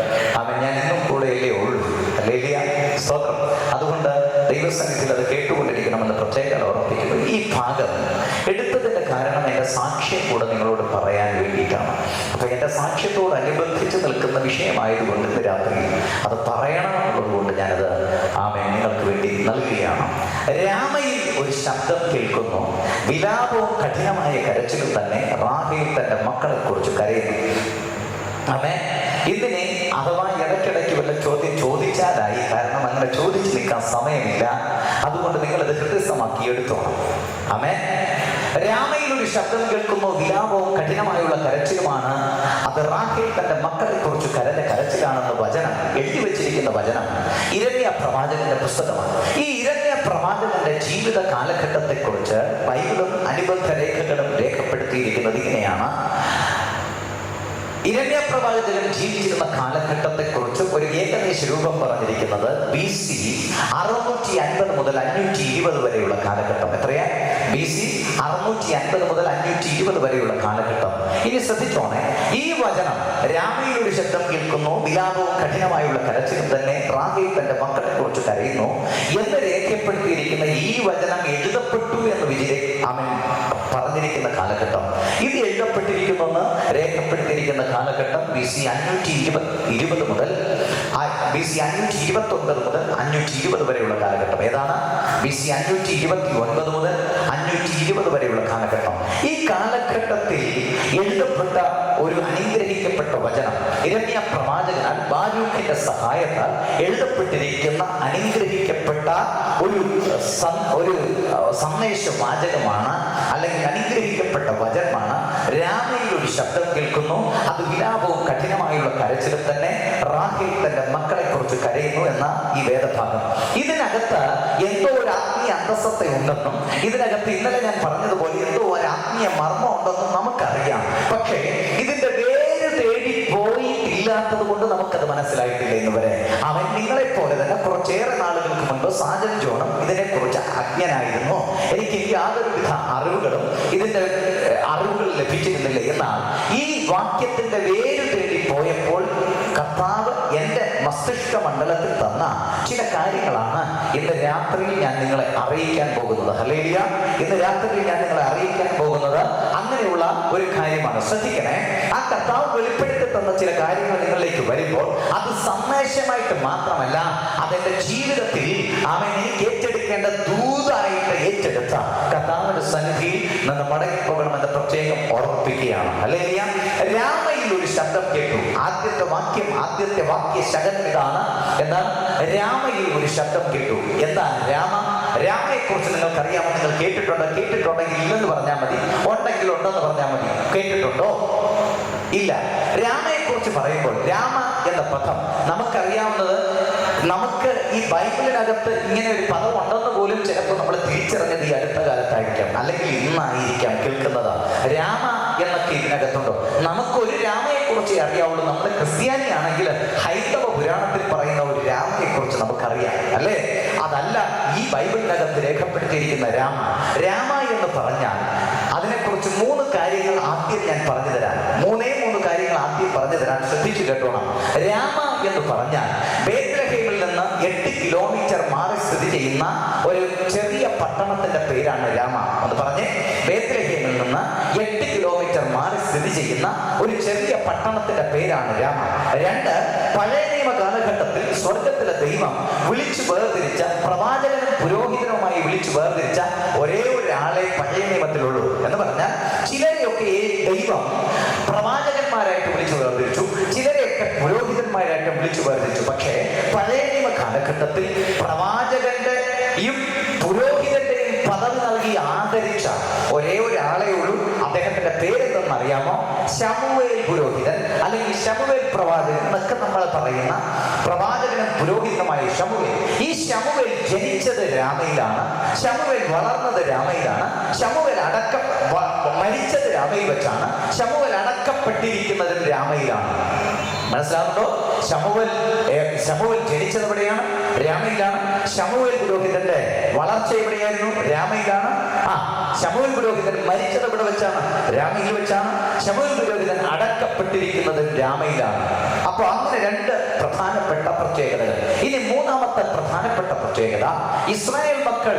Speaker 1: ഞാൻ ഇന്നും കൂടെയല്ലേ ഉള്ളൂ. ഹല്ലേലൂയ, സ്തോത്രം. അതുകൊണ്ട് ദൈവസന്നിധിയിൽ അത് കേട്ടുകൊണ്ടിരിക്കണമെന്ന് പ്രത്യേകം ഓർമ്മിപ്പിക്കുന്നു. ഈ ഭാഗം എടുത്തതിന്റെ കാരണം എൻ്റെ സാക്ഷ്യം കൂടെ നിങ്ങളോട് പറയാൻ വേണ്ടിയിട്ടാണ്. അപ്പൊ എൻ്റെ സാക്ഷ്യത്തോടനുബന്ധിച്ച് നിൽക്കുന്ന വിഷയമായതുകൊണ്ട് ഇന്ന് രാത്രി അത് പറയണമെന്നുള്ളത് കൊണ്ട് ഞാനത് നിങ്ങൾക്ക് വേണ്ടി നൽകുകയാണ്. രാമയിൽ ഒരു ശബ്ദം കേൾക്കുന്നു. വിലാപവും കഠിനമായ കരച്ചിലും തന്നെ റാഹേൽ തന്റെ മക്കളെ കുറിച്ച് കരയുന്നു. ഇതിനെ അഥവാ ഇടയ്ക്കിടയ്ക്ക് വല്ല ചോദ്യം ചോദിച്ചാലായി. കാരണം അങ്ങനെ ചോദിച്ചു നിൽക്കാൻ സമയമില്ല. അതുകൊണ്ട് നിങ്ങളത് ഹൃദയസ്ഥമാക്കി എടുത്തോണം. രാമയിൽ ഒരു ശബ്ദം കേൾക്കുന്നു. വിലാപവും കഠിനമായുള്ള കരച്ചിലുമാണ്. അത് റാഹേൽ തന്റെ മക്കളെ കുറിച്ച് കരഞ്ഞ കരച്ചിലാണെന്ന് വചനം എഴുതി വെച്ചിരിക്കുന്ന വചനം ഇരമ്യാ പ്രവാചകന്റെ പുസ്തകമാണ്. ഈ ഇരമ്യാ പ്രവാചകന്റെ ജീവിത കാലഘട്ടത്തെ കുറിച്ച് ബൈബിളും അനുബന്ധ രേഖകളും രേഖപ്പെടുത്തിയിരിക്കുന്നത് ഇങ്ങനെയാണ്. ഇരമ്യാ പ്രവാചകൻ ജീവിച്ചിരുന്ന കാലഘട്ടത്തെ കുറിച്ച് ഒരു ഏകദേശ രൂപം പറഞ്ഞിരിക്കുന്നത് BC 650 മുതൽ 520 വരെയുള്ള കാലഘട്ടം. എത്രയാ? BC 650 മുതൽ 520 വരെയുള്ള കാലഘട്ടം. ഇനി ശ്രദ്ധിച്ചോണേ, ഈ വചനം രാമയിൽ ഒരു ശബ്ദം കേൾക്കുന്നു. വിലാപവും കഠിനമായുള്ള കരച്ചിലും തന്നെ റാഹേൽ തന്റെ മക്കളെ കുറിച്ച് കരയുന്നു എന്ന് രേഖപ്പെടുത്തിയിരിക്കുന്ന ഈ വചനം എഴുതപ്പെട്ടു എന്ന് പറഞ്ഞിരിക്കുന്ന കാലഘട്ടം, ഇത് എഴുതപ്പെട്ടിരിക്കുന്നെന്ന് രേഖപ്പെടുത്തിയിരിക്കുന്ന കാലഘട്ടം BC 520 മുതൽ BC 529 മുതൽ 520 വരെയുള്ള കാലഘട്ടം. ഏതാണ്? BC 529 മുതൽ 520 വരെയുള്ള കാലഘട്ടം. ഈ കാലഘട്ടത്തിൽ എഴുതപ്പെട്ട ഒരു അനുഗ്രഹിക്കപ്പെട്ട വചനം ഇരമ്യാ പ്രവാചകനാൽ ബാരൂക്കിന്റെ സഹായത്താൽ എഴുതപ്പെട്ടിരിക്കുന്ന അനുഗ്രഹിക്കപ്പെട്ട ഒരു സന്ദേശ വാചകമാണ്, അല്ലെങ്കിൽ അനുഗ്രഹിക്കപ്പെട്ട വചനമാണ്. രാമയിൽ ഒരു ശബ്ദം കേൾക്കുന്നു. അത് വിലാപവും കഠിനമായുള്ള കരച്ചിലും തന്നെ റാഹേൽ തന്റെ മക്കളെ കുറിച്ച് കരയുന്നു എന്ന ഈ വേദഭാഗം. ഇതിനകത്ത് എന്തോ ഒരു ആത്മീയ അന്തസ്സത്തെ ഉണ്ടെന്നും ഇതിനകത്ത് ഇന്നലെ ഞാൻ പറഞ്ഞതുപോലെ എന്തോ ഒരു ആത്മീയ മർമ്മം ഉണ്ടെന്നും നമുക്കറിയാം. പക്ഷേ ഇതിന്റെ വേര് തേടി പോയിട്ടില്ലാത്തത് കൊണ്ട് നമുക്കത് മനസ്സിലായിട്ടില്ല ഇന്ന് വരെ. അവൻ നിങ്ങളെ പോലെ തന്നെ കുറച്ചേറെ നാളുകൾക്ക് മുൻപ് സാജൻ ജോണും ഇതിനെക്കുറിച്ച് അജ്ഞനായിരുന്നു. എനിക്ക് യാതൊരുവിധ ഇതിന്റെ അറിവുകൾ ലഭിച്ചിരുന്നില്ല. എന്നാൽ ഈ വാക്യത്തിന്റെ വേര് തേടി പോയപ്പോൾ കർത്താവ് എൻ്റെ മസ്തിഷ്ക മണ്ഡലത്തിൽ തന്ന ചില കാര്യങ്ങളാണ് ഇന്ന് രാത്രിയിൽ ഞാൻ നിങ്ങളെ അറിയിക്കാൻ പോകുന്നത്. ഹല്ലേലൂയ. ഇന്ന് രാത്രിയിൽ ഞാൻ നിങ്ങളെ അറിയിക്കാൻ പോകുന്നത് അങ്ങനെയുള്ള ഒരു കാര്യമാണ്. ശ്രദ്ധിക്കണേ, ആ കർത്താവ് വെളിപ്പെടുത്തി തന്ന ചില കാര്യങ്ങൾ നിങ്ങളിലേക്ക് വരുമ്പോൾ അത് സന്ദേശമായിട്ട് മാത്രമല്ല, അതെന്റെ ജീവിതത്തിൽ എനിക്ക് ഏറ്റെടുക്കേണ്ട ദൂതായിട്ട് ഏറ്റെടുത്ത കർത്താവിന്റെ സന്നിധിയിൽ നിന്ന് മടങ്ങി പോകണമെന്ന് പ്രത്യേകം ഓർമ്മിപ്പിക്കുകയാണ്. ഹല്ലേലൂയ. രാമയിൽ ഒരു ശബ്ദം കേട്ടു. ആദ്യത്തെ വാക്യ ശകലം ഇതാണ്. എന്താണ്? രാമയിൽ ഒരു ശബ്ദം കേട്ടു. എന്താ രാമയെ കുറിച്ച് നിങ്ങൾക്കറിയാമോ? നിങ്ങൾ കേട്ടിട്ടുണ്ടെങ്കിൽ ഇല്ലെന്ന് പറഞ്ഞാൽ മതി, ഉണ്ടെങ്കിൽ ഉണ്ടെന്ന് പറഞ്ഞാൽ മതി. കേട്ടിട്ടുണ്ടോ? ഇല്ല. രാമയെ കുറിച്ച് പറയുമ്പോൾ രാമ എന്ന പദം നമുക്കറിയാവുന്നത്, നമുക്ക് ഈ ബൈബിളിനകത്ത് ഇങ്ങനെ ഒരു പദം ഉണ്ടെന്ന് പോലും ചിലപ്പോൾ നമ്മൾ തിരിച്ചറിഞ്ഞത് ഈ അടുത്ത കാലത്തായിരിക്കാം, അല്ലെങ്കിൽ ഇന്നായിരിക്കാം കേൾക്കുന്നത്. രാമ എന്നൊക്കെ ഇതിനകത്തുണ്ടോ? നമുക്കൊരു രാമയെ കുറിച്ച് അറിയാവുള്ളൂ. നമ്മൾ ക്രിസ്ത്യാനിയാണെങ്കിൽ ഹൈന്ദവ പുരാണത്തിൽ പറയുന്ന ഒരു രാമയെ കുറിച്ച് നമുക്കറിയാം, അല്ലേ? അതല്ല ഈ ബൈബിളിനകത്ത് രേഖപ്പെടുത്തിയിരിക്കുന്ന രാമ എന്ന് പറഞ്ഞാൽ അതിനെ കുറിച്ച് 3 കാര്യങ്ങൾ ആദ്യം ഞാൻ പറഞ്ഞു തരാം. 3 കാര്യങ്ങൾ ആദ്യം പറഞ്ഞു തരാൻ ശ്രദ്ധിച്ചു കേട്ടോണം. രാമ എന്ന് പറഞ്ഞാൽ ബേത്ലഹേമിൽ നിന്ന് 8 കിലോമീറ്റർ മാറി സ്ഥിതി ചെയ്യുന്ന ഒരു ചെറിയ പട്ടണത്തിന്റെ പേരാണ് രാമ. എന്ന് പറഞ്ഞ് ബേത്ലഹേമിൽ നിന്ന് 8 കിലോമീറ്റർ മാറി സ്ഥിതി ചെയ്യുന്ന ഒരു ചെറിയ പട്ടണത്തിന്റെ പേരാണ് രാമ. 2, പഴയ നിയമ കാലഘട്ടത്തിൽ സ്വർഗത്തിലെ ദൈവം വിളിച്ചു വേർതിരിച്ച, പ്രവാചകനും പുരോഹിതനുമായി വിളിച്ചു വേർതിരിച്ച ഒരേ ഒരാളെ പഴയ നിയമത്തിലുള്ളൂ. എന്ന് പറഞ്ഞാൽ ചിലരെയൊക്കെ ദൈവം പ്രവാചകന്മാരായിട്ട് വിളിച്ചു വേർതിരിച്ചു, ചിലരെയൊക്കെ പുരോഹിതന്മാരായിട്ട് വിളിച്ചു വേർതിരിച്ചു. പക്ഷേ പഴയ നിയമ കാലഘട്ടത്തിൽ പ്രവാചകന്റെയും പുരോഹിതന്റെയും പദവി നൽകി ആദരിച്ച ഒരേ ഒരാളെ ഉള്ളൂ. അദ്ദേഹത്തിന്റെ പേരെന്തെന്ന് അറിയാമോ? ശമൂവേൽ പുരോഹിതൻ, അല്ലെങ്കിൽ ശമൂവേൽ പ്രവാചകൻ എന്നൊക്കെ നമ്മൾ പറയുന്ന പ്രവാചകനും പുരോഹിതനുമായ ശമൂവേൽ. ഈ ശമൂവേൽ ജനിച്ചത് രാമയിലാണ്, ശമൂവേൽ വളർന്നത് രാമയിലാണ്, ശമൂവേൽ മരിച്ചത് രാമയിൽ വെച്ചാണ്, ശമൂവേൽ അടക്കപ്പെട്ടിരിക്കുന്നതും രാമയിലാണ്. മനസ്സിലാവുന്നുണ്ടോ? ശമൂവേൽ ജനിച്ചത് എവിടെയാണ്? രാമയിലാണ്. ശമൂവേൽ പുരോഹിതന്റെ വളർച്ച എവിടെയായിരുന്നു? രാമയിലാണ്. ശമൂവേൽ പുരോഹിതൻ മരിച്ചത് എവിടെ വെച്ചാണ്? രാമയിൽ വെച്ചാണ്. ശമൂവേൽ പുരോഹിതൻ അടക്കപ്പെട്ടിരിക്കുന്നത് രാമയിലാണ്. അപ്പൊ അങ്ങനെ 2 പ്രധാനപ്പെട്ട പ്രത്യേകതകൾ. ഇനി 3ാമത്തെ പ്രധാനപ്പെട്ട പ്രത്യേകത, ഇസ്രായേൽ മക്കൾ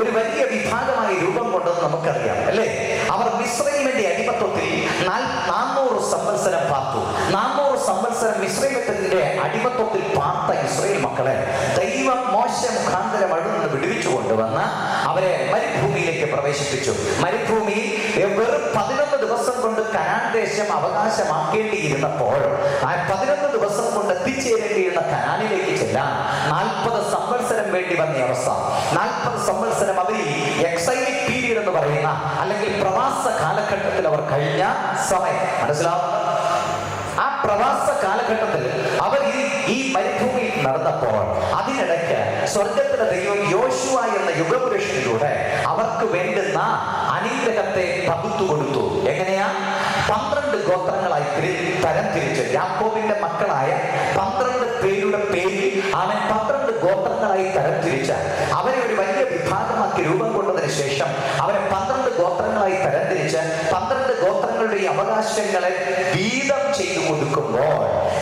Speaker 1: ഒരു വലിയ വിഭാഗമായി രൂപം കൊണ്ടെന്ന് നമുക്കറിയാം, അല്ലേ? അവർ മിസ്രയീമിന്റെ അടിമത്വത്തിൽ 400 സംവത്സരം പാർത്തു. 400 സംവത്സരം മിസ്രയീമിന്റെ അടിമത്വത്തിൽ പാർത്ത ഇസ്രായേൽ മക്കളെ ദൈവം മോശെ മുഖാന്തരം അവിടുന്ന് വിടുവിച്ചു കൊണ്ടുവന്ന് അവരെ മരുഭൂമിയിലേക്ക് പ്രവേശിപ്പിച്ചു. മരുഭൂമിയിൽ വെറും 11 ദിവസം കൊണ്ട് കനാൻ ദേശം അവകാശമാക്കേണ്ടിയിരുന്നപ്പോൾ ആ 11 ദിവസം കൊണ്ട് എത്തിച്ചേരേണ്ടിയിരുന്ന കനാനിലേക്ക് ചെല്ലാൻ 40 സംവത്സരം വേണ്ടി വന്ന അവസ്ഥ. 40 സംവത്സരം അവർ എക്സൈലിക് പീരീഡ് എന്ന് പറയുന്ന, അല്ലെങ്കിൽ പ്രവാസ കാലഘട്ടത്തിൽ അവർ കഴിഞ്ഞ സമയം. മനസ്സിലാവും? ആ പ്രവാസ കാലഘട്ടത്തിൽ അവർ ഈ മരുഭൂമിയിൽ നടന്നപ്പോൾ അതിനിടയ്ക്ക് സ്വർഗത്തിലെ ദൈവം യോശുവ എന്ന യുഗപുരുഷനിലൂടെ അവർക്ക് വേണ്ടുന്ന അനുഗ്രഹത്തെ പകുത്തു കൊടുത്തു. എങ്ങനെയാ? 12 ഗോത്രങ്ങളായി തരം തിരിച്ച് യാക്കോബിന്റെ മക്കളായ 12 പേരുടെ പേരിൽ അവൻ 12 ഗോത്രങ്ങളായി തരം തിരിച്ച് അവരെ ഒരു വലിയ വിഭാഗമാക്കി രൂപം കൊണ്ടതിന് ശേഷം അവരെ 12 ഗോത്രങ്ങളായി തരം തിരിച്ച് 12 ഗോത്രങ്ങളുടെ അവകാശങ്ങളെ വീതം ചെയ്തു കൊടുക്കുമ്പോൾ,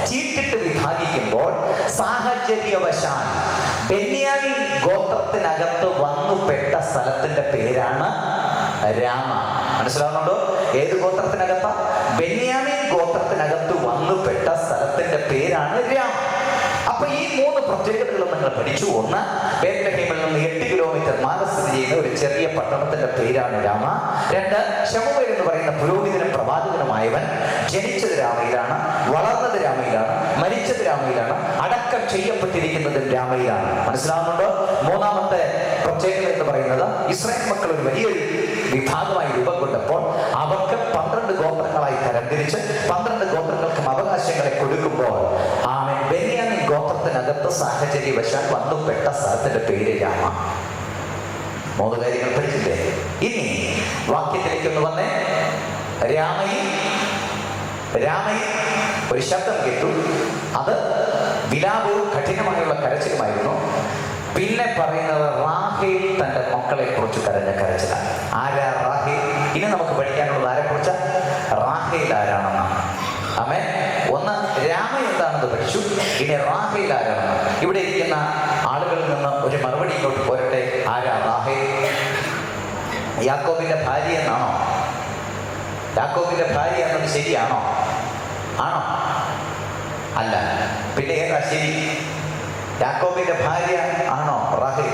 Speaker 1: ചീട്ടിട്ട് വിഭാഗിക്കുമ്പോൾ സാഹചര്യവശാൽ ബെന്യാമീൻ ഗോത്രത്തിനകത്ത് വന്നുപെട്ട സ്ഥലത്തിന്റെ പേരാണ് രാമ. മനസ്സിലാവുന്നുണ്ടോ? ഏത് ഗോത്രത്തിനകത്ത? ബെന്യാമീൻ ഗോത്രത്തിനകത്ത് വന്നുപെട്ട സ്ഥലത്തിന്റെ പേരാണ് രാമ. അപ്പൊ ഈ 3 പ്രത്യേകതകളും നിങ്ങൾ പഠിച്ചു. 1, ബേത്ലഹേമിൽ നിന്ന് 8 കിലോമീറ്റർ മാറി സ്ഥിതി ചെയ്യുന്ന ഒരു ചെറിയ പട്ടണത്തിന്റെ പേരാണ് രാമ. 2, ശമൂവേൽ എന്ന് പറയുന്ന പുരോഹിതനും പ്രവാചകനുമായവൻ ജനിച്ചത് രാമയിലാണ്, വളർന്നത് രാമയിലാണ്, മരിച്ചത് രാമയിലാണ്, അടക്കം ചെയ്യപ്പെട്ടിരിക്കുന്നത് രാമയിലാണ്. മനസ്സിലാവുന്നുണ്ടോ? 3ാമത്തെ പ്രത്യേകത എന്ന് പറയുന്നത്, ഇസ്രായേൽ മക്കൾ ഒരു വലിയൊരു വിഭാഗമായി രൂപം കൊണ്ടപ്പോൾ അവർക്ക് 12 ഗോത്രങ്ങളായി തരംതിരിച്ച് 12 ഗോത്രങ്ങൾക്കും അവകാശങ്ങളെ കൊടുക്കുമ്പോൾ ബെന്യാമീൻ ഗോത്രത്തിനകത്ത് സാഹചര്യവശാൽ വന്നുപെട്ട സ്ഥലത്തിന്റെ പേര് രാമ. 3 കാര്യങ്ങൾ പഠിച്ചില്ലേ? ഇനി വാക്യത്തിലേക്ക് ഒന്ന് വന്നേ. രാമയിൽ ഒരു ശബ്ദം കേട്ടു. അത് വിലാപവും കഠിനമായുള്ള കരച്ചിലുമായിരുന്നു. പിന്നെ പറയുന്നത് റാഹേൽ തന്റെ മക്കളെ കുറിച്ച് കരഞ്ഞ കരച്ചിലാണ്. ആരാ റാഹേൽ? ഇനി നമുക്ക് പഠിക്കാനുള്ളത് ആരെക്കുറിച്ച്? റാഹേൽ ആരാണെന്നാണ്. ആമേൻ. 1, രാമ എന്താണെന്ന് പഠിച്ചു. ഇനി റാഹേൽ ആരാണെന്ന്. ഇവിടെ ഇരിക്കുന്ന ആളുകളിൽ നിന്ന് ഒരു മറുപടി ഇങ്ങോട്ട് പോരട്ടെ. ആരാ റാഹേൽ? യാക്കോബിന്റെ ഭാര്യ എന്നാണോ? യാക്കോബിന്റെ ഭാര്യ എന്നത് ശരിയാണോ? ആണോ? അല്ല. പിന്നെ ഏതാ ശരി? യാക്കോബിന്റെ ഭാര്യ ആണോ റാഹേൽ?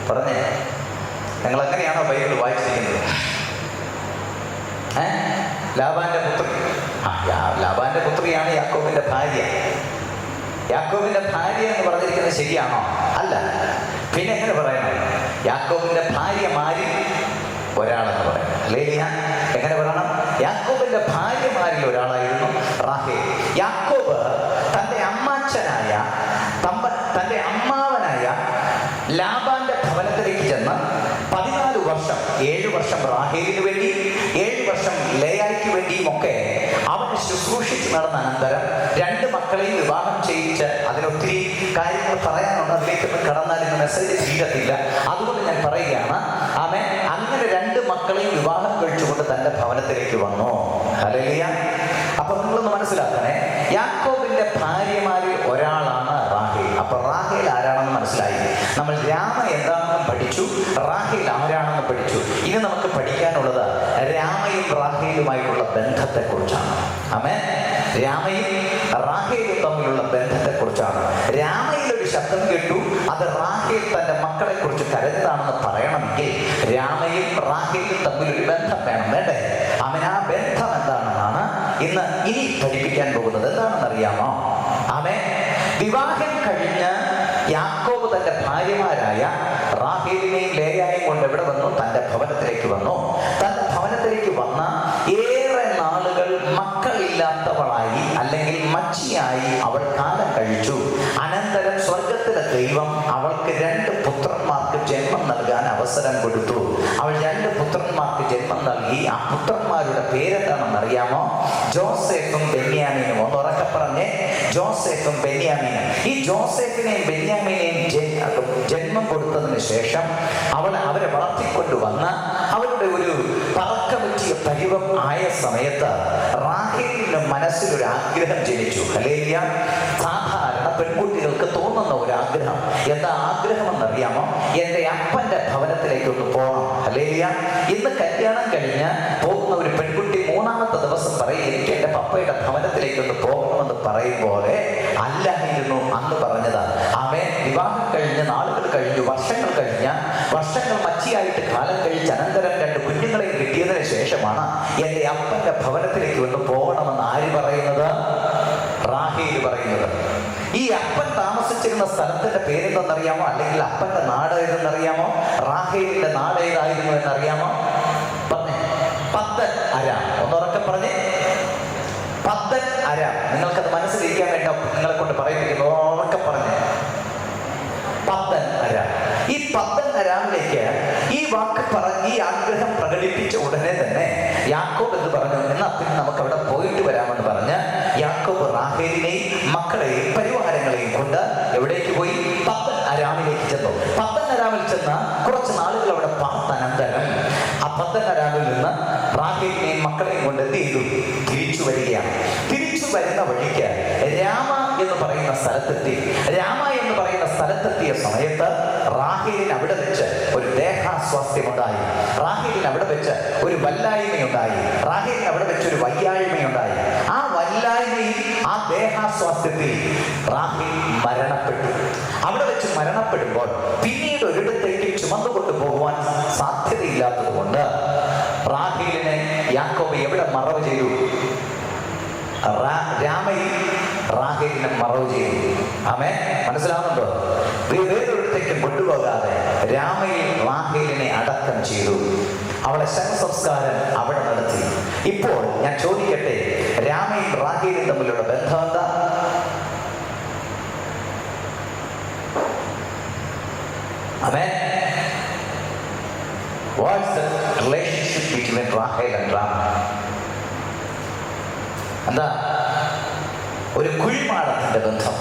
Speaker 1: പറഞ്ഞേ. നിങ്ങൾ എങ്ങനെയാണോ ബൈബിൾ വായിച്ചിരിക്കുന്നത്? ലാബാന്റെ പുത്രി. ലാബാന്റെ പുത്രിയാണ് യാക്കോബിന്റെ ഭാര്യ. യാക്കോബിന്റെ ഭാര്യ എന്ന് പറഞ്ഞിരിക്കുന്നത് ശരിയാണോ? അല്ല. പിന്നെ എങ്ങനെ പറയണം? യാക്കോബിന്റെ ഭാര്യമാരിൽ ഒരാളെന്ന് പറയണം. ലേലിയ എങ്ങനെ പറയണം? യാക്കോബിന്റെ ഭാര്യമാരിൽ ഒരാളായിരുന്നു റാഹേൽ. യാക്കോബ് തന്റെ അമ്മാച്ചനായ തന്റെ അമ്മാവനായ ലാബാന്റെ ഭവനത്തിലേക്ക് ചെന്ന് 14 വർഷം, 7 വർഷം റാഹേലിന് വേണ്ടി, 7 വർഷം ലേയായ്ക്ക് വേണ്ടിയും ഒക്കെ അവന് ശുശ്രൂഷിച്ച് നടന്ന അനന്തരം 2 മക്കളെയും വിവാഹം ചെയ്യിച്ച്, അതിനൊത്തിരി കാര്യങ്ങൾ പറയാനുണ്ട്, അതിലേക്കൊന്നും കടന്നാൽ ഇന്ന് മെസ്സേജ് തീരത്തില്ല. അതുകൊണ്ട് ഞാൻ പറയുകയാണ്, അങ്ങനെ 2 മക്കളെയും വിവാഹം കഴിച്ചുകൊണ്ട് തന്റെ ഭവനത്തിലേക്ക് വന്നു. ഹല്ലേലൂയ. അപ്പൊ നിങ്ങളൊന്ന് മനസ്സിലാക്കണേ, യാക്കോബിന്റെ ഭാര്യമാരിൽ ഒരാളാണ് റാഹേൽ. അപ്പൊ റാഹേൽ ആരാണെന്ന് മനസ്സിലായി. നമ്മൾ രാമ എന്താണെന്ന് പഠിച്ചു, റാഹേൽ ആരാണെന്ന് പഠിച്ചു. ഇനി നമുക്ക് പഠിക്കാനുള്ളത് രാമയും റാഹേലുമായിട്ടുള്ള ബന്ധത്തെ കുറിച്ചാണ്. ആമേൻ. രാമയും റാഹേലും തമ്മിലുള്ള ബന്ധത്തെ കുറിച്ചാണ്. രാമയിൽ ഒരു ശബ്ദം കേട്ടു, അത് റാഹേൽ തന്റെ മക്കളെ കുറിച്ച് കരുതാണെന്ന് പറയണമെങ്കിൽ രാമയും റാഹേലും തമ്മിൽ ഒരു ബന്ധം വേണം, വേണ്ടേ? അവൻ ആ ബന്ധം എന്താണെന്നാണ് ഇനി പഠിപ്പിക്കാൻ പോകുന്നത്. എന്താണെന്ന് അറിയാമോ? ആമേൻ. വിവാഹം കഴിഞ്ഞ് യാക്കോബ് തന്റെ ഭാര്യമാരായ റാഹേലിനെയും ലേയായെയും കൊണ്ട് എവിടെ വന്നു? തന്റെ ഭവനത്തിലേക്ക് വന്നു. തന്റെ ഭവനത്തിലേക്ക് വന്ന ഏറെ നാളുകൾ മക്കളില്ലാത്തവളായി അല്ലെങ്കിൽ മച്ചിയായി അവൾ കാലം കഴിച്ചു. അനന്തരം സ്വർഗത്തിലെ ദൈവം അവൾക്ക് 2 പുത്രന്മാർക്ക് ജന്മം നൽകാൻ അവസരം കൊടുത്തു. അവൾ 2 പുത്രന്മാർക്ക് ജന്മം നൽകി. ആ പുത്രന്മാരുടെ പേരെന്താണെന്ന് അറിയാമോ? ജോസഫും ബെന്യാമീനും. ഒന്ന് ഉറക്കെ പറഞ്ഞേ, ജോസഫും ബെന്യാമീനും. ഈ ജോസഫിനെയും ബെന്യാമീനെയും ജന്മം കൊടുത്തതിന് ശേഷം അവരെ വളർത്തിക്കൊണ്ടുവന്ന് അവരുടെ ഒരു പറക്കമുറ്റിയ പരിവം ആയ സമയത്ത് റാഹേലിന്റെ മനസ്സിലൊരു ആഗ്രഹം ജനിച്ചു. ഹല്ലേലൂയ. സാധാരണ പെൺകുട്ടികൾക്ക് തോന്നുന്ന ഒരു ആഗ്രഹം. എന്താ ആഗ്രഹം എന്നറിയാമോ? എൻ്റെ അപ്പൻ്റെ ഭവനത്തിലേക്കൊന്ന് പോകണം. ഹല്ലേലൂയ. ഇന്ന് കല്യാണം കഴിഞ്ഞ് പോകുന്ന ഒരു പെൺകുട്ടി 3-ാമത്തെ ദിവസം പറയും, എനിക്ക് എൻ്റെ പപ്പയുടെ ഭവനത്തിലേക്കൊന്ന് പോകണമെന്ന് പറയും പോലെ അല്ലായിരുന്നു അന്ന് പറഞ്ഞത്. അവൻ വിവാഹം കഴിഞ്ഞ് നാളുകൾ കഴിഞ്ഞു, വർഷങ്ങൾ കഴിഞ്ഞ്, വർഷങ്ങൾ മച്ചിയായിട്ട് കാലം കഴിച്ച് അനന്തരം 2 കുഞ്ഞുങ്ങളെ കിട്ടിയതിന് ശേഷമാണ് എൻ്റെ അപ്പൻ്റെ ഭവനത്തിലേക്ക് ഒന്ന് പോകണമെന്ന് ആര് പറയുന്നത്? റാഹേൽ പറയുന്നത്. ഈ അപ്പൻ താമസിച്ചിരുന്ന സ്ഥലത്തിന്റെ പേരെന്തെന്നറിയാമോ? അല്ലെങ്കിൽ അപ്പന്റെ നാട് ഏതെന്നറിയാമോ? റാഹേലിന്റെ നാട് ഏതായിരുന്നു എന്നറിയാമോ? പറഞ്ഞേ. പദ്ദൻ അരാം. ഒന്നുറക്കെ പറഞ്ഞേ, പദ്ദൻ അരാം. നിങ്ങൾക്കത് മനസ്സിലിരിക്കാൻ വേണ്ട നിങ്ങളെ കൊണ്ട് പറയിപ്പിക്കുന്നു. ഉറക്കെ പറഞ്ഞേ, പദ്ദൻ അരാം. ഈ പദ്ദൻ അരാമിലേക്ക് ഈ വാക്ക് പറഞ്ഞ് ഈ ആഗ്രഹം പ്രകടിപ്പിച്ച ഉടനെ തന്നെ യാക്കോബ് എന്ന് പറഞ്ഞു, എന്നാൽ പിന്നെ നമുക്ക് അവിടെ പോയിട്ട് വരാമെന്ന് പറഞ്ഞ് യാക്കോബ് റാഹേലിനെയും മക്കളെയും പരിവാരങ്ങളെയും കൊണ്ട് എവിടേക്ക് പോയി? പദ്ദൻ അരാമിലേക്ക് ചെന്നു. പദ്ദൻ അരാമിൽ ചെന്ന് കുറച്ച് നാളുകൾ അവിടെ പാർത്തനന്തരം ആ പദ്ദൻ അരാമിൽ നിന്ന് റാഹേലിനെയും മക്കളെയും കൊണ്ട് എന്ത് ചെയ്തു? തിരിച്ചു വരികയാണ്. തിരിച്ചു വരുന്ന വഴിക്ക് രാമ എന്ന് പറയുന്ന സ്ഥലത്തെത്തി. രാമ എന്ന് പറയുന്ന സ്ഥലത്തെത്തിയ സമയത്ത് റാഹേലിന് അവിടെ വെച്ച് ഒരു ദേഹാസ്വാസ്ഥ്യമുണ്ടായി. റാഹേലിന് അവിടെ വെച്ച് ഒരു വല്ലായ്മയുണ്ടായി. റാഹേലിന് അവിടെ വെച്ച് ഒരു വയ്യായ്മയുണ്ടായി. ആ വല്ലായ്മയിൽ, ആ ദേഹാസ്വാസ്ഥ്യത്തിൽ റാഹേൽ മരണപ്പെട്ടു. അവിടെ വെച്ച് മരണപ്പെടുമ്പോൾ പിന്നീട് ഒരിടത്തേക്ക് ചുമന്നുകൊണ്ടു പോകുവാൻ സാധ്യതയില്ലാത്തത് കൊണ്ട് റാഹേലിനെ യാക്കോബ് എവിടെ മറവ് ചെയ്തു? രാമയിൽ റാഹേലിനെ മറവ് ചെയ്തു. ആമേൻ. മനസ്സിലാവുന്നുണ്ടോ? വേറൊരിടത്തേക്ക് കൊണ്ടുപോകാതെ രാമയിൽ റാഹേലിനെ അടക്കം ചെയ്തു. അവളെ ശവസംസ്കാരം അവിടെ നടത്തി. ഇപ്പോൾ ഞാൻ ചോദിക്കട്ടെ, രാമയും റാഹേലും തമ്മിലുള്ള ബന്ധം എന്താ? ആമേൻ. What's the relationship between Rahel and Rama? എന്താ? ഒരു കുഴിമാടത്തിന്റെ ബന്ധം,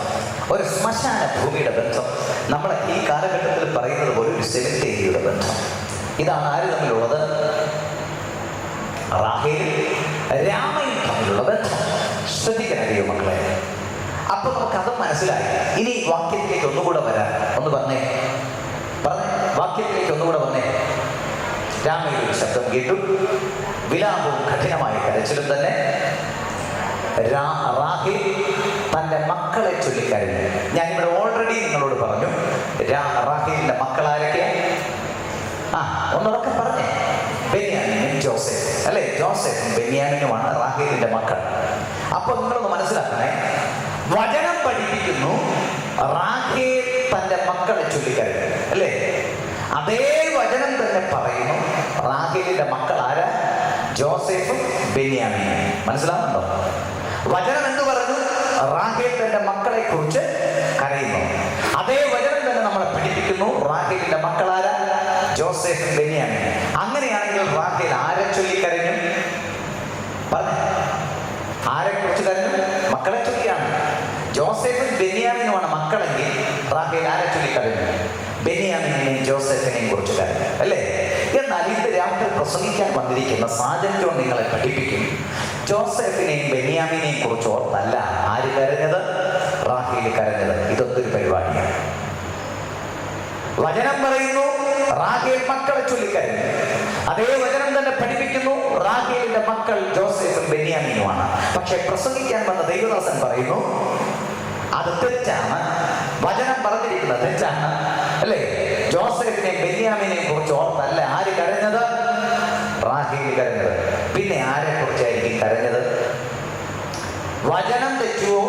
Speaker 1: ഒരു ശ്മശാന ഭൂമിയുടെ ബന്ധം. നമ്മളെ ഈ കാലഘട്ടത്തിൽ പറയുന്നത് പോലെ ഒരു സെമിത്തേരിയുടെ ബന്ധം. ഇതാണ് ആര് തമ്മിലുള്ളത്? റാഹേലും രാമയും തമ്മിലുള്ള ബന്ധം. ശ്രദ്ധിക്കണോ മക്കളെ? അപ്പൊ നമുക്കത് മനസ്സിലായി. ഇനി വാക്യത്തിലേക്ക് ഒന്നുകൂടെ വരാം. ഒന്ന് പറഞ്ഞേ, വാക്യത്തിലേക്ക് ഒന്നുകൂടെ വന്നേ. രാമയിൽ ഒരു ശബ്ദം കേട്ടു, വിലാപവും കഠിനമായ കരച്ചിലും തന്നെ. റാഹേൽ തന്റെ മക്കളെ ചൊല്ലിക്കരഞ്ഞു. ഞാനിവിടെ ഓൾറെഡി നിങ്ങളോട് പറഞ്ഞു റാഹേലിന്റെ മക്കളാരൊക്കെ? ഒന്നുറക്കെ പറഞ്ഞേ. ബെന്യാമീനും ജോസഫ്, അല്ലെ? ജോസഫും ബെന്യാമീനുമാണ് റാഹേലിന്റെ മക്കൾ. അപ്പൊ നിങ്ങളൊന്ന് മനസ്സിലാക്കണേ, വചനം പഠിപ്പിക്കുന്നു റാഹേൽ തന്റെ മക്കളെ ചൊല്ലിക്കരഞ്ഞു, അല്ലേ? അതേ വചനം തന്നെ പറയുന്നു റാഹേലിന്റെ മക്കൾ ആരാ? ജോസഫും ബെന്യാമീനും. മനസ്സിലാവുന്നുണ്ടോ? വചനം എന്ത് പറഞ്ഞു? റാഹേൽ തന്റെ മക്കളെ കുറിച്ച് കരയുന്നു. അതേ വചനം തന്നെ നമ്മളെ പഠിപ്പിക്കുന്നു റാഹേലിന്റെ മക്കളാരാ? ജോസഫും ബെന്യാമീനും. അങ്ങനെയാണെങ്കിൽ റാഹേൽ ആരെ ചൊല്ലിക്കരഞ്ഞു? പറഞ്ഞു. ആരെ കുറിച്ച് കരഞ്ഞു? മക്കളെ ചൊല്ലിയാണ്. ജോസഫും ബെന്യാമീനുമാണ് മക്കളെങ്കിൽ റാഹേൽ ആരെ ചൊല്ലിക്കരഞ്ഞു? ബെന്യാമീനെയും ജോസഫിനെയും കുറിച്ച് കരഞ്ഞു, അല്ലേ? എന്നാൽ ഇന്ന് രാത്രി പ്രസംഗിക്കാൻ വന്നിരിക്കുന്ന സാജൻ ജോൺ നിങ്ങളെ പഠിപ്പിക്കും. ജോസഫിനെയും ബെന്യാമിനെയും കുറിച്ച് ഓർത്തല്ല ആര് കരഞ്ഞത്, റാഹേൽ കരഞ്ഞത്. ഇതൊരു പരിപാടിയാണ്. വചനം പറയുന്നു റാഹേൽ മക്കളെ ചൊല്ലിക്കരഞ്ഞു. അതേ വചനം തന്നെ പഠിപ്പിക്കുന്നു റാഹേലിന്റെ മക്കൾ ജോസഫും ബെന്യാമിനുമാണ്. പക്ഷെ പ്രസംഗിക്കാൻ വന്ന ദൈവദാസൻ പറയുന്നു അത് തെറ്റാണ്, വചനം പറഞ്ഞിരിക്കുന്നത് തെറ്റാണ്, അല്ലേ? ജോസഫിനെയും ബെന്യാമിനെയും കുറിച്ച് ഓർത്തല്ല ആര് കരഞ്ഞത്, റാഹേൽ കരഞ്ഞത്. പിന്നെ ആരെ കുറിച്ചായിരിക്കും കരഞ്ഞത്? വചനം തെറ്റുവോ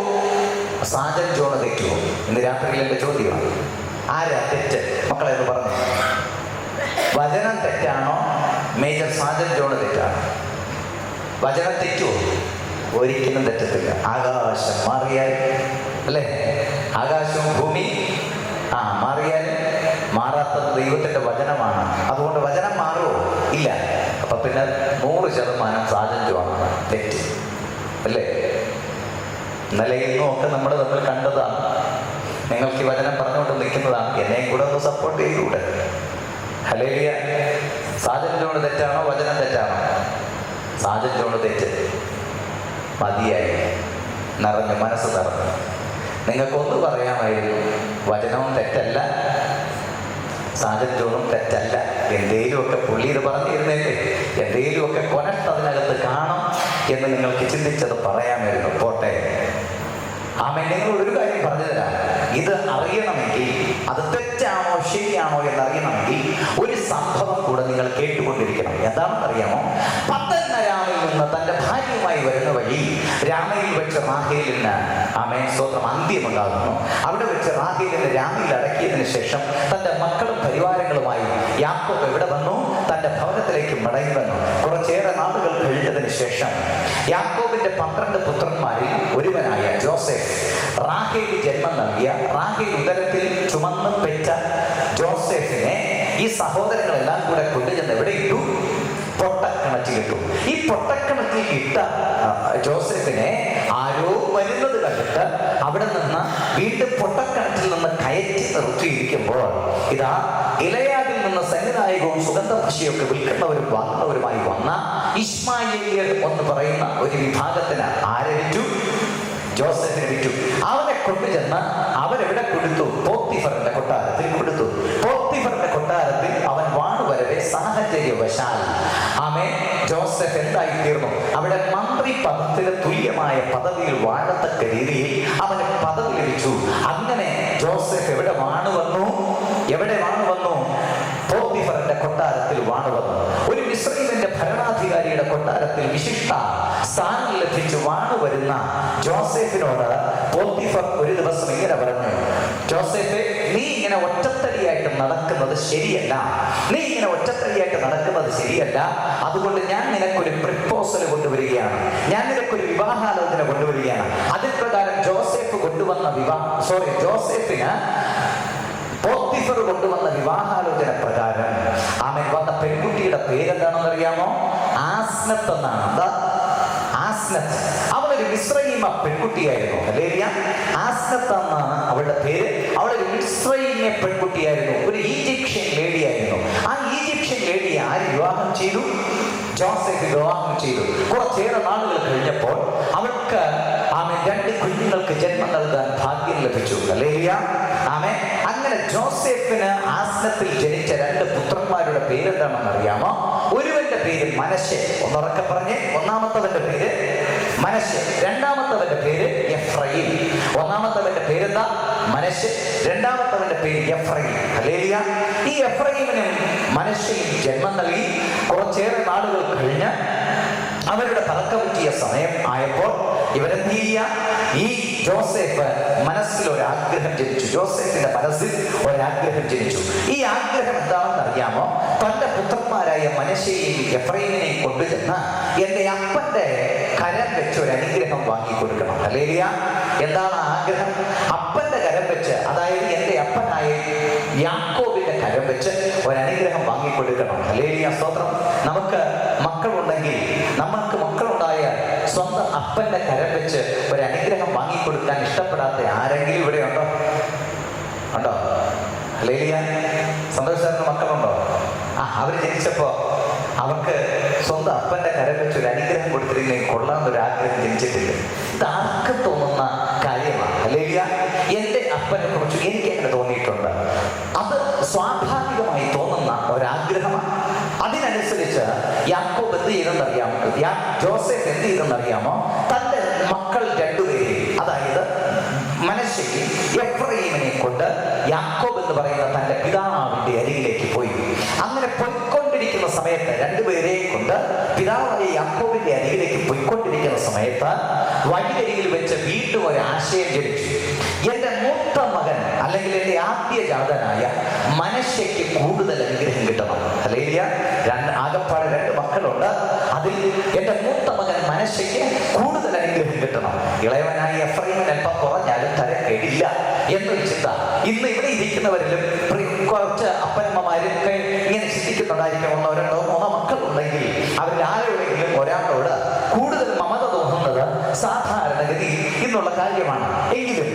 Speaker 1: സാജൻ ജോൺ തെറ്റുവോ? ഇന്ന് രാത്രിയിൽ എന്റെ ചോദ്യമാണ്. ആരാ തെറ്റ്? മക്കളെ എന്ന് പറഞ്ഞു. വചനം തെറ്റാണോ മേജർ സാജൻ ജോൺ തെറ്റാണോ? വചനം തെറ്റുവോ? ഒരിക്കലും തെറ്റത്തില്ല. ആകാശം മാറിയാൽ, അല്ലേ? ആകാശവും ഭൂമി മാറിയാൽ മാറാത്തത് ദൈവത്തിന്റെ വചനമാണ്. അതുകൊണ്ട് വചനം മാറുമോ? ഇല്ല. അപ്പൊ പിന്നെ 100% സാജൻ ജോണാണ് തെറ്റ്, അല്ലേ? ഇന്നലെ ഇന്നും ഒക്കെ നമ്മൾ തമ്മിൽ കണ്ടതാണ്. നിങ്ങൾക്ക് ഈ വചനം പറഞ്ഞുകൊണ്ട് നിൽക്കുന്നതാണ്. എന്നെയും കൂടെ ഒന്ന് സപ്പോർട്ട് ചെയ്തുകൂടെ? ഹല്ലേലൂയ. സാജൻ ജോൺ തെറ്റാണോ വചനം തെറ്റാണോ? സാജൻ ജോൺ തെറ്റ്. മതിയായി, നിറഞ്ഞു, മനസ്സ് നിറഞ്ഞു. നിങ്ങൾക്കൊന്ന് പറയാമായിരുന്നു, വചനവും തെറ്റല്ല, സാജൻ ജോണും തെറ്റല്ല. എന്തേലുമൊക്കെ പുള്ളി ഇത് പറഞ്ഞിരുന്നല്ലേ, എന്തേലുമൊക്കെ കൊനട്ട് അതിനകത്ത് കാണും എന്ന് നിങ്ങൾക്ക് ചിന്തിച്ചത് പറയാമായിരുന്നു. പോട്ടെ. നിങ്ങളോട് ഒരു കാര്യം പറഞ്ഞു തരാം. ഇത് അറിയണമെങ്കിൽ, അത് തെറ്റാണോ ശരിയാണോ എന്നറിയണമെങ്കിൽ ഒരു സംഭവം കൂടെ നിങ്ങൾ കേട്ടുകൊണ്ടിരിക്കണം. എന്താണെന്ന് അറിയാമോ? പത്തന്നരാമിൽ നിന്ന് തന്റെ ഭാര്യയുമായി വരുന്ന വഴി രാമയിൽ വെച്ച് റാഹേലിന് സ്തോത്രം അന്ത്യമുണ്ടാകുന്നു. അവിടെ വെച്ച് റാഹേലിനെ രാമയിൽ അടക്കിയതിനു ശേഷം തന്റെ മക്കളും പരിവാരങ്ങളുമായി യാക്കോബ് എവിടെ വന്നു? തന്റെ ഭവനത്തിലേക്ക് മടങ്ങി വന്നു. കുറച്ചേറെ നാളുകൾ കഴിഞ്ഞതിന് ശേഷം യാക്കോബിന്റെ 12 പുത്രന്മാരിൽ ഒരുവനായ ജോസഫ് റാഹേൽ ജന്മം നൽകിയ, റാഹേൽ ഉദരത്തിൽ ചുമന്ന് പെറ്റ ജോസഫിനെ ഈ സഹോദരങ്ങളെല്ലാം കൂടെ കൊണ്ടുചെന്ന് എവിടെ ഇട്ടു? പൊട്ടക്കിണറ്റിലിട്ടു. ഈ പൊട്ടക്കിണറ്റിൽ ഇട്ട ജോസഫിനെ ആരോ വരുന്നത് കണ്ടിട്ട് അവിടെ നിന്ന് വീണ്ടും പൊട്ടക്കിണറ്റിൽ നിന്ന് കയറ്റി നിർത്തിയിരിക്കുമ്പോൾ ഇതാ ഗിലെയാദിൽ നിന്ന് സന്നിധായകവും സുഗന്ധഭക്ഷിയൊക്കെ വിൽക്കുന്നവരും വാങ്ങുന്നവരുമായി വന്ന ഇശ്മായേല്യർ എന്ന് പറയുന്ന ഒരു വിഭാഗത്തിന് ആരെ വിറ്റു? ജോസഫിനെ വിറ്റു. അവനെ കൊണ്ടുചെന്ന് അവരെവിടെ കൊടുത്തു? പോത്തിഫറിന്റെ കൊട്ടാരത്തിൽ കൊടുത്തു. പോത്തിഫറിന്റെ കൊട്ടാരത്തിൽ അവൻ വാണുവരവെ സാഹചര്യവശാൽ ജോസഫ് എന്തായി തീർന്നു? അവിടെ മന്ത്രി പദത്തിന് തുല്യമായ പദവിയിൽ വാഴത്തക്ക രീതിയിൽ അവന് പദവി ലഭിച്ചു. അങ്ങനെ ജോസഫ് എവിടെ വാണുവന്നു? പോത്തിഫറിന്റെ കൊട്ടാരത്തിൽ വാണുവന്നു. ഒരു മിസ്രയീമിന്റെ ഭരണാധികാരിയുടെ കൊട്ടാരത്തിൽ വിശിഷ്ട സ്ഥാനം ലഭിച്ച് വാണുവരുന്ന ജോസഫിനോട് പോത്തിഫർ ഒരു ദിവസം ഇങ്ങനെ പറഞ്ഞു: ജോസഫേ, നീ ഇങ്ങനെ ഒറ്റത്തടിയായിട്ട് നടക്കുന്നത് ശരിയല്ല. അതുകൊണ്ട് ഞാൻ നിനക്കൊരു പ്രപ്പോസൽ കൊണ്ടുവരികയാണ്. ഞാൻ നിനക്കൊരു വിവാഹാലോചന കൊണ്ടുവരികയാണ്. അതിൽ പ്രകാരം ജോസഫിന് പോത്തിഫർ കൊണ്ടുവന്ന വിവാഹാലോചന പ്രകാരം വന്ന പെൺകുട്ടിയുടെ പേരെന്താണെന്ന് അറിയാമോ? ആസ്നത്ത് എന്നാണ്. എന്താ? ആസ്നത്ത്. അവളൊരു മിസ്രയീമ പെൺകുട്ടിയായിരുന്നു. ഹല്ലേലൂയ. ആസ്നത്ത് എന്നാണ് അവളുടെ പേര്. അവളൊരു മിസ്രയീമ പെൺകുട്ടിയായിരുന്നു. ഒരു ഈജിപ്ഷ്യൻ ലേഡിയായിരുന്നു. ആ ഈജിപ്ഷ്യൻ ലേഡിയെ ആര് വിവാഹം ചെയ്തു? ജോസഫ് വിവാഹം ചെയ്തു. കുറച്ചേറെ നാളുകൾ കഴിഞ്ഞപ്പോൾ അവൾക്ക് 2 കുഞ്ഞുങ്ങൾക്ക് ജന്മം നൽകാൻ ഭാഗ്യം ലഭിച്ചു. ഹല്ലേലൂയ. അങ്ങനെ ജോസഫിന് ആസ്നത്തിൽ ജനിച്ച 2 പുത്രന്മാരുടെ പേരെന്താണെന്ന് അറിയാമോ? ഒരുവന്റെ പേര് മനശ്ശെ. ഒന്നുറക്കെ പറഞ്ഞേ. ഒന്നാമത്തവന്റെ പേര് മനശ്ശെ, രണ്ടാമത്തവന്റെ പേര് എഫ്രയീം. ഒന്നാമത്തവന്റെ പേരെന്താ? മനശ്ശെ. രണ്ടാമത്തവന്റെ പേര് എഫ്രയീം. ഹല്ലേലൂയ. ഈ എഫ്രയീമിനും മനശ്ശെയും ജന്മം നൽകി. കുറച്ചേറെ നാളുകൾ കഴിഞ്ഞ് അവരുടെ തലക്കമുറ്റിയ സമയം ആയപ്പോൾ ഇവരെന്ത് ചെയ്യുക? ഈ ജോസഫ് മനസ്സിൽ ഒരാഗ്രഹം ജനിച്ചു. ജോസഫിന്റെ മനസ്സിൽ ഒരാഗ്രഹം ജനിച്ചു. ഈ ആഗ്രഹം എന്താണെന്ന് അറിയാമോ? തന്റെ പുത്രന്മാരായ മനശ്ശെയെയും എഫ്രയീമിനെയും കൊണ്ടുചെന്ന് എന്റെ അപ്പന്റെ കരം വെച്ച് ഒരു അനുഗ്രഹം വാങ്ങിക്കൊടുക്കണം. ഹല്ലേലൂയ. എന്താണ് ആഗ്രഹം? അപ്പന്റെ കരം വെച്ച്, അതായത് എന്റെ അപ്പനായ യാക്കോബിന്റെ കരം വെച്ച് ഒരു അനുഗ്രഹം വാങ്ങിക്കൊടുക്കണം. ഹല്ലേലൂയ. സ്തോത്രം. നമുക്ക് മക്കളുണ്ടെങ്കിൽ, നമ്മൾക്ക് മക്കളുണ്ടായ സ്വന്തം അപ്പന്റെ കരം വെച്ച് ഒരു അനുഗ്രഹം വാങ്ങിക്കൊടുക്കാൻ ഇഷ്ടപ്പെടാത്ത ആരെങ്കിലും ഇവിടെ ഉണ്ടോ? ഹല്ലേലൂയ. സന്തോഷ് സാറിന് മക്കളുണ്ടോ? അവര് ജനിച്ചപ്പോ അവർക്ക് സ്വന്തം അപ്പന്റെ കരം വെച്ച് ഒരു അനുഗ്രഹം കൊടുത്തിരുന്നെങ്കിൽ കൊള്ളാമെന്നൊരു ആഗ്രഹം ജനിച്ചിട്ടില്ല. ഇത് ആർക്കും തോന്നുന്ന കാര്യമാണ്. ഹല്ലേലൂയ. എൻ്റെ അപ്പനെ കുറിച്ച് എനിക്ക് അങ്ങനെ തോന്നിയിട്ടുണ്ട്. അത് സ്വാഭാവികമായി തോന്നുന്ന ഒരാഗ്രഹമാണ്. അതിനനുസരിച്ച് യാക്കോബ് എന്ത് ചെയ്തെന്നറിയാമോ? ജോസഫ് എന്ത് ചെയ്തെന്നറിയാമോ? തൻ്റെ മക്കൾ രണ്ടുപേരെയും, അതായത് മനശ്ശെയും എഫ്രയീമിനെ കൊണ്ട് യാക്കോബ് എന്ന് പറയുന്ന തൻ്റെ പിതാവിൻ്റെ അരികിലേക്ക് പോയി. അങ്ങനെ പോയിക്കൊണ്ടിരിക്കുന്ന സമയത്ത്, രണ്ടുപേരെയും കൊണ്ട് പിതാവായ യാക്കോബിന്റെ അരികിലേക്ക് പോയിക്കൊണ്ടിരിക്കുന്ന സമയത്ത് വഴിയരികിൽ വെച്ച് വീണ്ടും ഒരു ആശയം ജനിച്ചു. എൻ്റെ മൂത്ത മകൻ, അല്ലെങ്കിൽ എൻ്റെ ആദ്യജാതനായ മനശ്ശെയ്ക്ക് കൂടുതൽ അനുഗ്രഹം കിട്ടണം. ഹല്ലേലൂയ. ആകപ്പാടെ 2 മക്കളുണ്ട്. അതിൽ എൻ്റെ മൂത്ത മകൻ മനശ്ശെയ്ക്ക് കൂടുതൽ അനുഗ്രഹം കിട്ടണം. ഇളയവനായ എഫ്രയീമിന് അല്പം കുറഞ്ഞാലും തരക്കേടില്ല എന്നൊരു ചിന്ത ഇന്ന് ഇവിടെ ഇരിക്കുന്നവരിലും കുറച്ച് അപ്പനമ്മമാരൊക്കെ ഇങ്ങനെ ചിന്തിക്കുന്നുണ്ടായിരിക്കും. 1, 2, 3 മക്കളുണ്ടെങ്കിൽ അവരിൽ ആരോടെങ്കിലും ഒരാളോട് കൂടുതൽ മമത തോന്നുന്നത് സാധാരണഗതി ഇന്നുള്ള കാര്യമാണ്. എങ്കിലും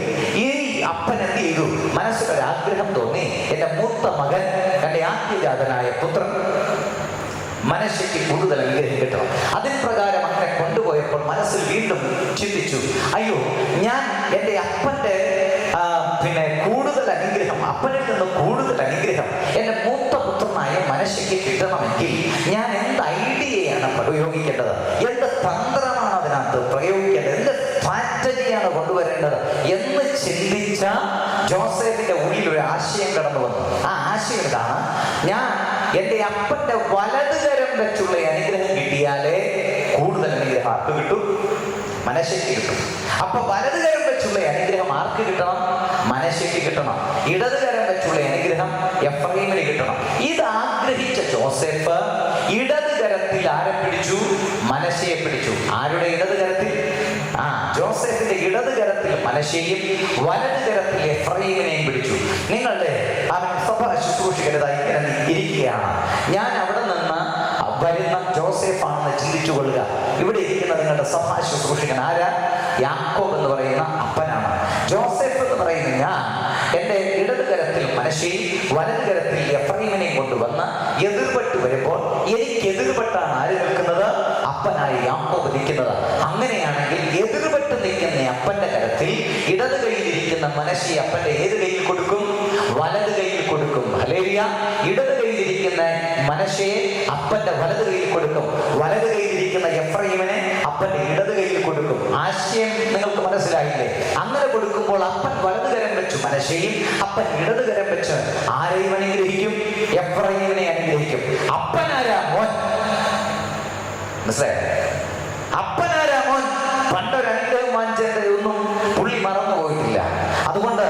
Speaker 1: ഈ അപ്പൻ എന്ത് ചെയ്തു? മനസ്സിലൊരാഗ്രഹം തോന്നി, എൻ്റെ മൂത്ത മകൻ, എൻ്റെ ആദ്യജാതനായ പുത്രൻ മനശ്ശെയ്ക്ക് കൂടുതൽ അനുഗ്രഹം കിട്ടണം. അതിന് പ്രകാരം അങ്ങനെ കൊണ്ടുപോയപ്പോൾ മനസ്സിൽ വീണ്ടും ചിന്തിച്ചു, അയ്യോ, ഞാൻ എൻ്റെ അപ്പൻ്റെ കൂടുതൽ അനുഗ്രഹം, അപ്പനിൽ നിന്ന് കൂടുതൽ അനുഗ്രഹം എൻ്റെ മൂത്ത പുത്രനായ മനശ്ശെയ്ക്ക് കിട്ടണമെങ്കിൽ ഞാൻ എന്ത് ഐഡിയയാണ് പ്രയോഗിക്കേണ്ടത്? എന്ത് തന്ത്രമാണ് അതിനകത്ത് പ്രയോഗിക്കേണ്ടത്? എന്ത് സ്ട്രാറ്റജിയാണ് കൊണ്ടുവരേണ്ടത് എന്ന് ചിന്തിച്ച ജോസഫിന്റെ ഉള്ളിൽ ഒരു ആശയം കടന്നു വന്നു. ആ ആശയം ഇതാണ്: ഞാൻ എൻ്റെ അപ്പന്റെ വലതുകരം വെച്ചുള്ള അനുഗ്രഹം കിട്ടിയാലേ കൂടുതൽ അനുഗ്രഹം ആർക്ക് കിട്ടും? മനശ്ശെയ്ക്ക് കിട്ടും. അപ്പൊ വലതുകരം വെച്ചുള്ള അനുഗ്രഹം ആർക്ക് കിട്ടണം? മനശ്ശെയ്ക്ക് കിട്ടണം. ഇടതുകരം വെച്ചുള്ള അനുഗ്രഹം എഫ്രയീമിന് കിട്ടണം. ഇത് ആഗ്രഹിച്ച ജോസഫ് ഇടതുകരത്തിൽ ആരെ പിടിച്ചു? മനശ്ശെയെ പിടിച്ചു. ആരുടെ ഇടതുകരത്തിൽ? ജോസഫിന്റെ ഇടതുകരത്തിൽ മനശ്ശെയും വലതുകരത്തിൽ എഫ്രയീമിനെയും പിടിച്ചു. നിങ്ങളുടെ സഭ ശുശ്രൂഷിക്കരുതായി ഇങ്ങനെ ഇരിക്കുകയാണ്. ഞാൻ അവിടെ നിന്ന് വരുന്ന ജോസഫാണെന്ന് ചിന്തിച്ചു കൊള്ളുക. ഇവിടെ ഇരിക്കുന്ന നിങ്ങളുടെ സഭാ ശുശ്രൂഷിക്കൻ ആരാ? യാക്കോബ് എന്ന് പറയുന്ന അപ്പനാണ്. ജോസഫ് എന്ന് പറയുന്ന ഞാൻ എൻ്റെ ഇടതുകരത്തിൽ മനശ്ശെയും വലതുകരത്തിൽ എഫ്രയീമിനെയും കൊണ്ടുവന്ന് എതിർപ്പെട്ട് വരുമ്പോൾ എനിക്ക് എതിർപ്പെട്ടാണ് ആര് നിൽക്കുന്നത്? അപ്പനായി യാക്കോബ് നിൽക്കുന്നത്. അങ്ങനെയാണെങ്കിൽ എതിർപ്പെട്ട് നിൽക്കുന്ന അപ്പന്റെ കരത്തിൽ ഇടത് കൈയിലിരിക്കുന്ന മനശ്ശെ അപ്പന്റെ ഏത് കയ്യിൽ കൊടുക്കും? വലത് കയ്യിൽ കൊടുക്കും. ഹല്ലേലൂയ. ഇടത് കയ്യിലിരിക്കുന്ന മനശ്ശെയെ അപ്പന്റെ വലത് കയ്യിൽ കൊടുക്കും. വലത് കയ്യിലിരിക്കുന്ന എഫ്രയീമിനെ അപ്പന്റെ ഇടത് കയ്യിൽ കൊടുക്കും. ആശയം നിങ്ങൾക്ക് മനസ്സിലായില്ലേ? അങ്ങനെ കൊടുക്കുമ്പോൾ അപ്പൻ വലതുകരം വെച്ച് മനശ്ശെയും അപ്പൻ ഇടതുകരം വെച്ച് ആരെയും അനുഗ്രഹിക്കും? എഫ്രയീമിനെ അനുഗ്രഹിക്കും. അപ്പനാരാ? മോൻ. മനസ്സിലായോ? അപ്പനാരാ? മോൻ. പണ്ടൊരു അനുഗ്രഹം വാങ്ങിച്ചൊന്നും പുള്ളി മറന്നു പോയിട്ടില്ല. അതുകൊണ്ട്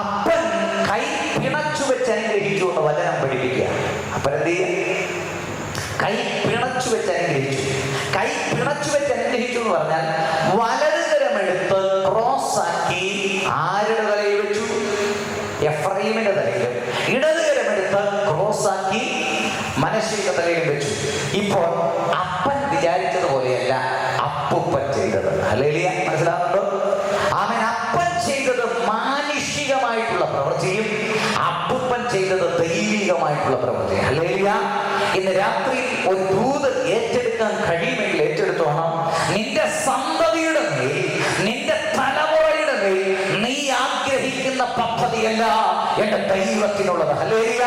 Speaker 1: അപ്പൻ കൈ പിണച്ചു വെച്ച് അനുഗ്രഹിച്ചു എന്ന് വചനം പഠിപ്പിക്കുക. അപ്പൻ എന്ത് ചെയ്യ? കൈ പിണച്ചു വെച്ച് അനുഗ്രഹിച്ചു. കൈ പിണച്ചു വെച്ച് അനുഗ്രഹിച്ചു എന്ന് പറഞ്ഞാൽ വലതുകരം എടുത്ത് ക്രോസാക്കി ആരുടെ തലയിൽ വെച്ചു? എഫ്രയീമിന്റെ തലയിലും. ഇടതുകരം എടുത്ത് ക്രോസാക്കി മനശ്ശെയുടെ തലയിൽ വെച്ചു. ഇപ്പോൾ അപ്പൻ വിചാരിച്ചതുപോലെയല്ല അപ്പൂപ്പൻ ചെയ്തത്. ഹല്ലേലൂയ. മനസ്സിലാവുന്നുണ്ടോ? ആമേൻ. അപ്പൻ ചെയ്തത് മാനുഷികമായിട്ടുള്ള പ്രവൃത്തിയും അപ്പൂപ്പൻ ചെയ്തത് ദൈവികമായിട്ടുള്ള പ്രവൃത്തിയും. ഹല്ലേലൂയ. ഇന്ന് രാത്രി ഒരു ദൂത് ഏറ്റെടുക്കാൻ കഴിയുമെങ്കിൽ ഏറ്റെടുത്തോണം. നിന്റെ സന്തതിയുടെ മേൽ, നിന്റെ തലമുറയുടെ മേൽ നീ ആഗ്രഹിക്കുന്ന പദ്ധതിയല്ല എന്റെ ദൈവത്തിനുള്ളത്. ഹല്ലേലൂയ.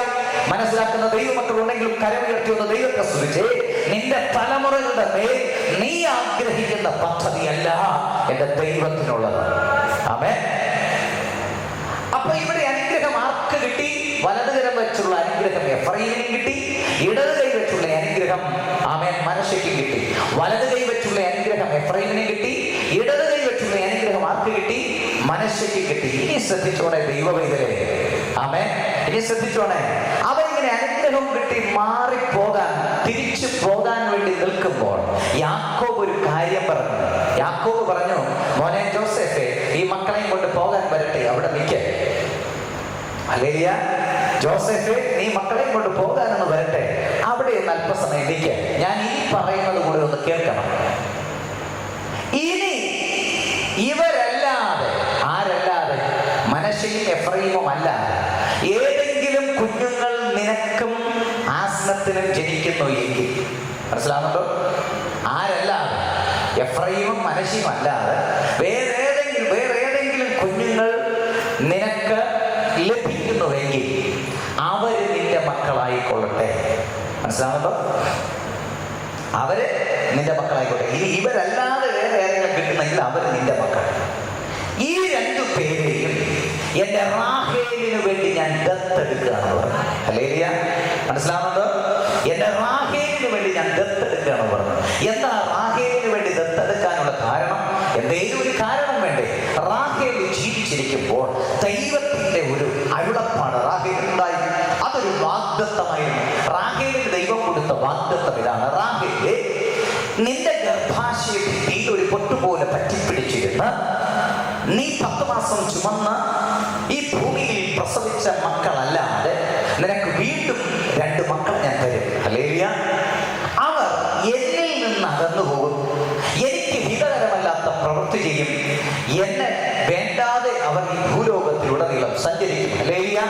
Speaker 1: മനസ്സിലാക്കുന്ന ദൈവമക്കൾ ഉണ്ടെങ്കിലും കരമുയർത്തി ഒന്ന് ദൈവത്തെ സ്തുതിച്ചേ. നിന്റെ തലമുറകളുടെ മേൽ നീ ആഗ്രഹിക്കുന്ന പദ്ധതിയല്ല എന്റെ ദൈവത്തിനുള്ളത്. ആമേൻ. അപ്പൊ ഇവിടെ അനുഗ്രഹം ആർക്ക് കിട്ടി? വലതുകരം വെച്ചുള്ള അനുഗ്രഹം എഫ്രയീമിനും കിട്ടി. ഇടത് കൈ വെച്ചുള്ള അനുഗ്രഹം ആമേൻ മനശ്ശെയ്ക്ക് കിട്ടി. വലത് കൈ വെച്ചുള്ള അനുഗ്രഹം എഫ്രയീമിനും കിട്ടി. ഇടത് കൈ വെച്ചുള്ള അനുഗ്രഹം ആർക്ക് കിട്ടി? മനശ്ശെയ്ക്ക് കിട്ടി. ഇനി ശ്രദ്ധിച്ചോണേ ദൈവവൈതലേ. ആമേൻ. ഇനി ശ്രദ്ധിച്ചോണേ. അവരിങ്ങനെ അനുഗ്രഹം കിട്ടി മാറിപ്പോകാൻ, തിരിച്ചു പോകാൻ വേണ്ടി നിൽക്കുമ്പോൾ യാക്കോബ് ഒരു കാര്യം പറഞ്ഞു. യാക്കോബ് പറഞ്ഞു, മോനെ ജോസഫേ, ഈ മക്കളെയും കൊണ്ട് പോകാൻ വരട്ടെ, അവിടെ നിൽക്കേ. ഹല്ലേലൂയ. ജോസഫേ, നീ മക്കളെയും കൊണ്ട് പോകാനൊന്ന് വരട്ടെ, അവിടെ ഒന്ന് അല്പസമയം നിൽക്കേ. ഞാൻ ഈ പറയുന്നത് കൂടെ ഒന്ന് കേൾക്കണം. ഇനി ഇവരല്ലാതെ, ആരല്ലാതെ? മനശ്ശെയും എഫ്രയീമും അല്ലാതെ ഏതെങ്കിലും കുഞ്ഞുങ്ങൾ നിനക്കും ആസ്നത്തിനും ജനിക്കുന്ന ലഭിക്കുന്നു എങ്കിൽ, മനസ്സിലാകുന്നുണ്ടോ? ആരല്ലാതെ, എഫ്രയീമും മനശ്ശെയും അല്ലാതെ വേറെ ഏതെങ്കിലും കുഞ്ഞുങ്ങൾ നിനക്ക് ലഭിക്കുന്നുവെങ്കിൽ അവര് നിന്റെ മക്കളായിക്കൊള്ളട്ടെ. മനസ്സിലാകുന്നുണ്ടോ? അവര് നിന്റെ മക്കളായിക്കോട്ടെ. ഇനി ഇവരല്ലാതെ വേറെ ആരെങ്കിലും കിട്ടുന്നെങ്കിൽ അവര് നിന്റെ മക്കൾ. ഈ രണ്ടു പേരെയും എന്റെ റാഹേലിന് വേണ്ടി ഞാൻ ദത്തെടുക്കുകയാണ് പറഞ്ഞു. ഹല്ലേലൂയ. മനസ്സിലാവുന്നുണ്ടോ? എന്റെ റാഹേലിന് വേണ്ടി ഞാൻ ദത്തെടുക്കുകയാണ് പറഞ്ഞു. എന്താ റാഹേലിന് വേണ്ടി ദത്തെടുക്കാനുള്ള കാരണം? എന്തെങ്കിലും ഒരു കാരണം വേണ്ടേ? റാഹേൽ ജീവിച്ചിരിക്കുമ്പോൾ ദൈവത്തിന്റെ ഒരു അരുളപ്പാട് റാഹേലിനുണ്ടായി. അതൊരു വാഗ്ദത്തമായിരുന്നു. റാഹേലിന് ദൈവം കൊടുത്ത വാഗ്ദത്തം ഇതാണ്: റാഹേലേ, നിന്റെ ഗർഭാശയത്തിൽ നീ ഒരു പൊട്ടുപോലെ പറ്റിപ്പിടിച്ചിരുന്ന് നീ 10 മാസം ചുമന്ന് ഈ ഭൂമിയിൽ പ്രസവിച്ച മക്കളല്ലാതെ നിനക്ക് വീണ്ടും 2 മക്കൾ ഞാൻ തരും. ഹല്ലേലൂയ. അവർ എന്നിൽ നിന്ന് അകന്നു പോകും, എനിക്ക് ഹിതകരമല്ലാത്ത പ്രവൃത്തി ചെയ്യും, എന്നെ വേണ്ടാതെ അവർ ഈ ഭൂലോകത്തിലുടനീളം സഞ്ചരിക്കും. ഹല്ലേലൂയ.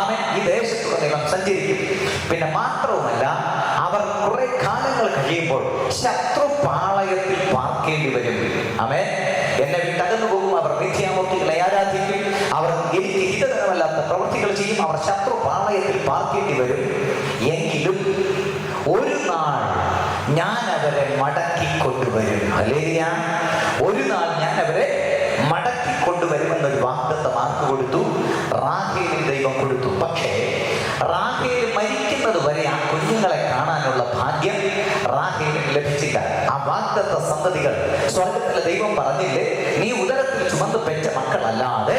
Speaker 1: ആമേൻ. ഈ ദേശത്തുടനീളം സഞ്ചരിക്കും. പിന്നെ മാത്രവുമല്ല, അവർ കുറെ കാലങ്ങൾ കഴിയുമ്പോൾ ശത്രുപാളയത്തിൽ പാർക്കേണ്ടി വരും. ആമേൻ. എന്നെ വിട്ടകന്നു പോകും. അവർ മിഥ്യാമൂർത്തികളെ ആരാധിക്കും. അവർ എനിക്ക് ഹിതകരമല്ലാത്ത പ്രവൃത്തികൾ ചെയ്യും. അവർ ശത്രുപാളയത്തിൽ പാർക്കേണ്ടി വരും. എങ്കിലും ഒരു നാൾ ഞാൻ അവരെ മടക്കിക്കൊണ്ടുവരും. ഹല്ലേലൂയ. ഒരു നാൾ ഞാൻ അവരെ മടക്കിക്കൊണ്ടുവരുമെന്നൊരു വാഗ്ദത്തം ആർക്ക് കൊടുത്തു? റാഹേലിന് ദൈവം കൊടുത്തു. പക്ഷേ റാഹേൽ മരിക്കുന്നത് വരെ ആ കുഞ്ഞുങ്ങളെ കാണാനുള്ള ഭാഗ്യം റാഹേലിന് ലഭിച്ചില്ല. ആ വാഗ്ദത്ത സന്തതികൾ സ്വർഗത്തിലെ ദൈവം പറഞ്ഞില്ലേ, നീ ഉദരത്തിൽ ചുമന്ന് പെറ്റ മക്കളല്ലാതെ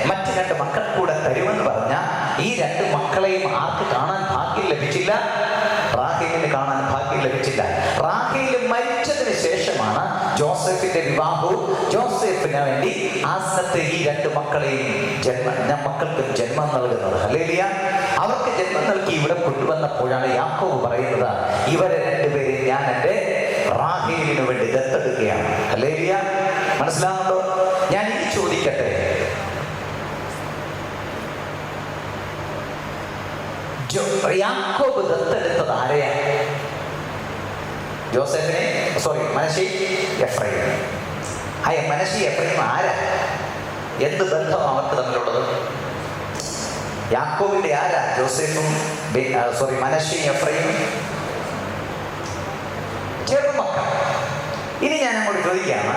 Speaker 1: മറ്റ് 2 മക്കൾ കൂടെ തരുമെന്ന് പറഞ്ഞ ഈ 2 മക്കളെയും ആർക്ക് കാണാൻ ഭാഗ്യം ലഭിച്ചില്ല? റാഹേലിന് കാണാൻ ഭാഗ്യം ലഭിച്ചില്ല. റാഹേൽ മരിച്ചതിന് ശേഷമാണ് ജോസഫിന്റെ വിവാഹവും ജോസഫിന് വേണ്ടി ആസനത്തെ ഈ 2 മക്കളെയും മക്കൾക്കും ജന്മം നൽകുന്നത്. ഹല്ലേലൂയ. അവർക്ക് ജന്മം നൽകി ഇവിടെ കൊണ്ടുവന്നപ്പോഴാണ് യാക്കോബ് പറയുന്നത്, ഇവരെ 2 പേരെ ഞാൻ എൻ്റെ റാഹേലിന് വേണ്ടി ദത്തെടുക്കുകയാണ്. ഹല്ലേലൂയ. മനസ്സിലാകുന്നുണ്ടോ? ഞാൻ ഇനി ചോദിക്കട്ടെ, യാക്കോബ് ദത്തെടുത്തത് ആരെയാണ്? ജോസഫിനെ, മനശ്ശെ, എഫ്രയീം. മനശ്ശെ എഫ്രയീം ആരാ? എന്ത് ബന്ധമാണ് അവർക്ക് തമ്മിലുള്ളത്? യാക്കോബിന്റെ ആരാ? ജോസഫും മനശ്ശെയും എഫ്രയീമും ചെറുമക്കൾ. ഇനി ഞാൻ അങ്ങോട്ട് ചോദിക്കുകയാണ്,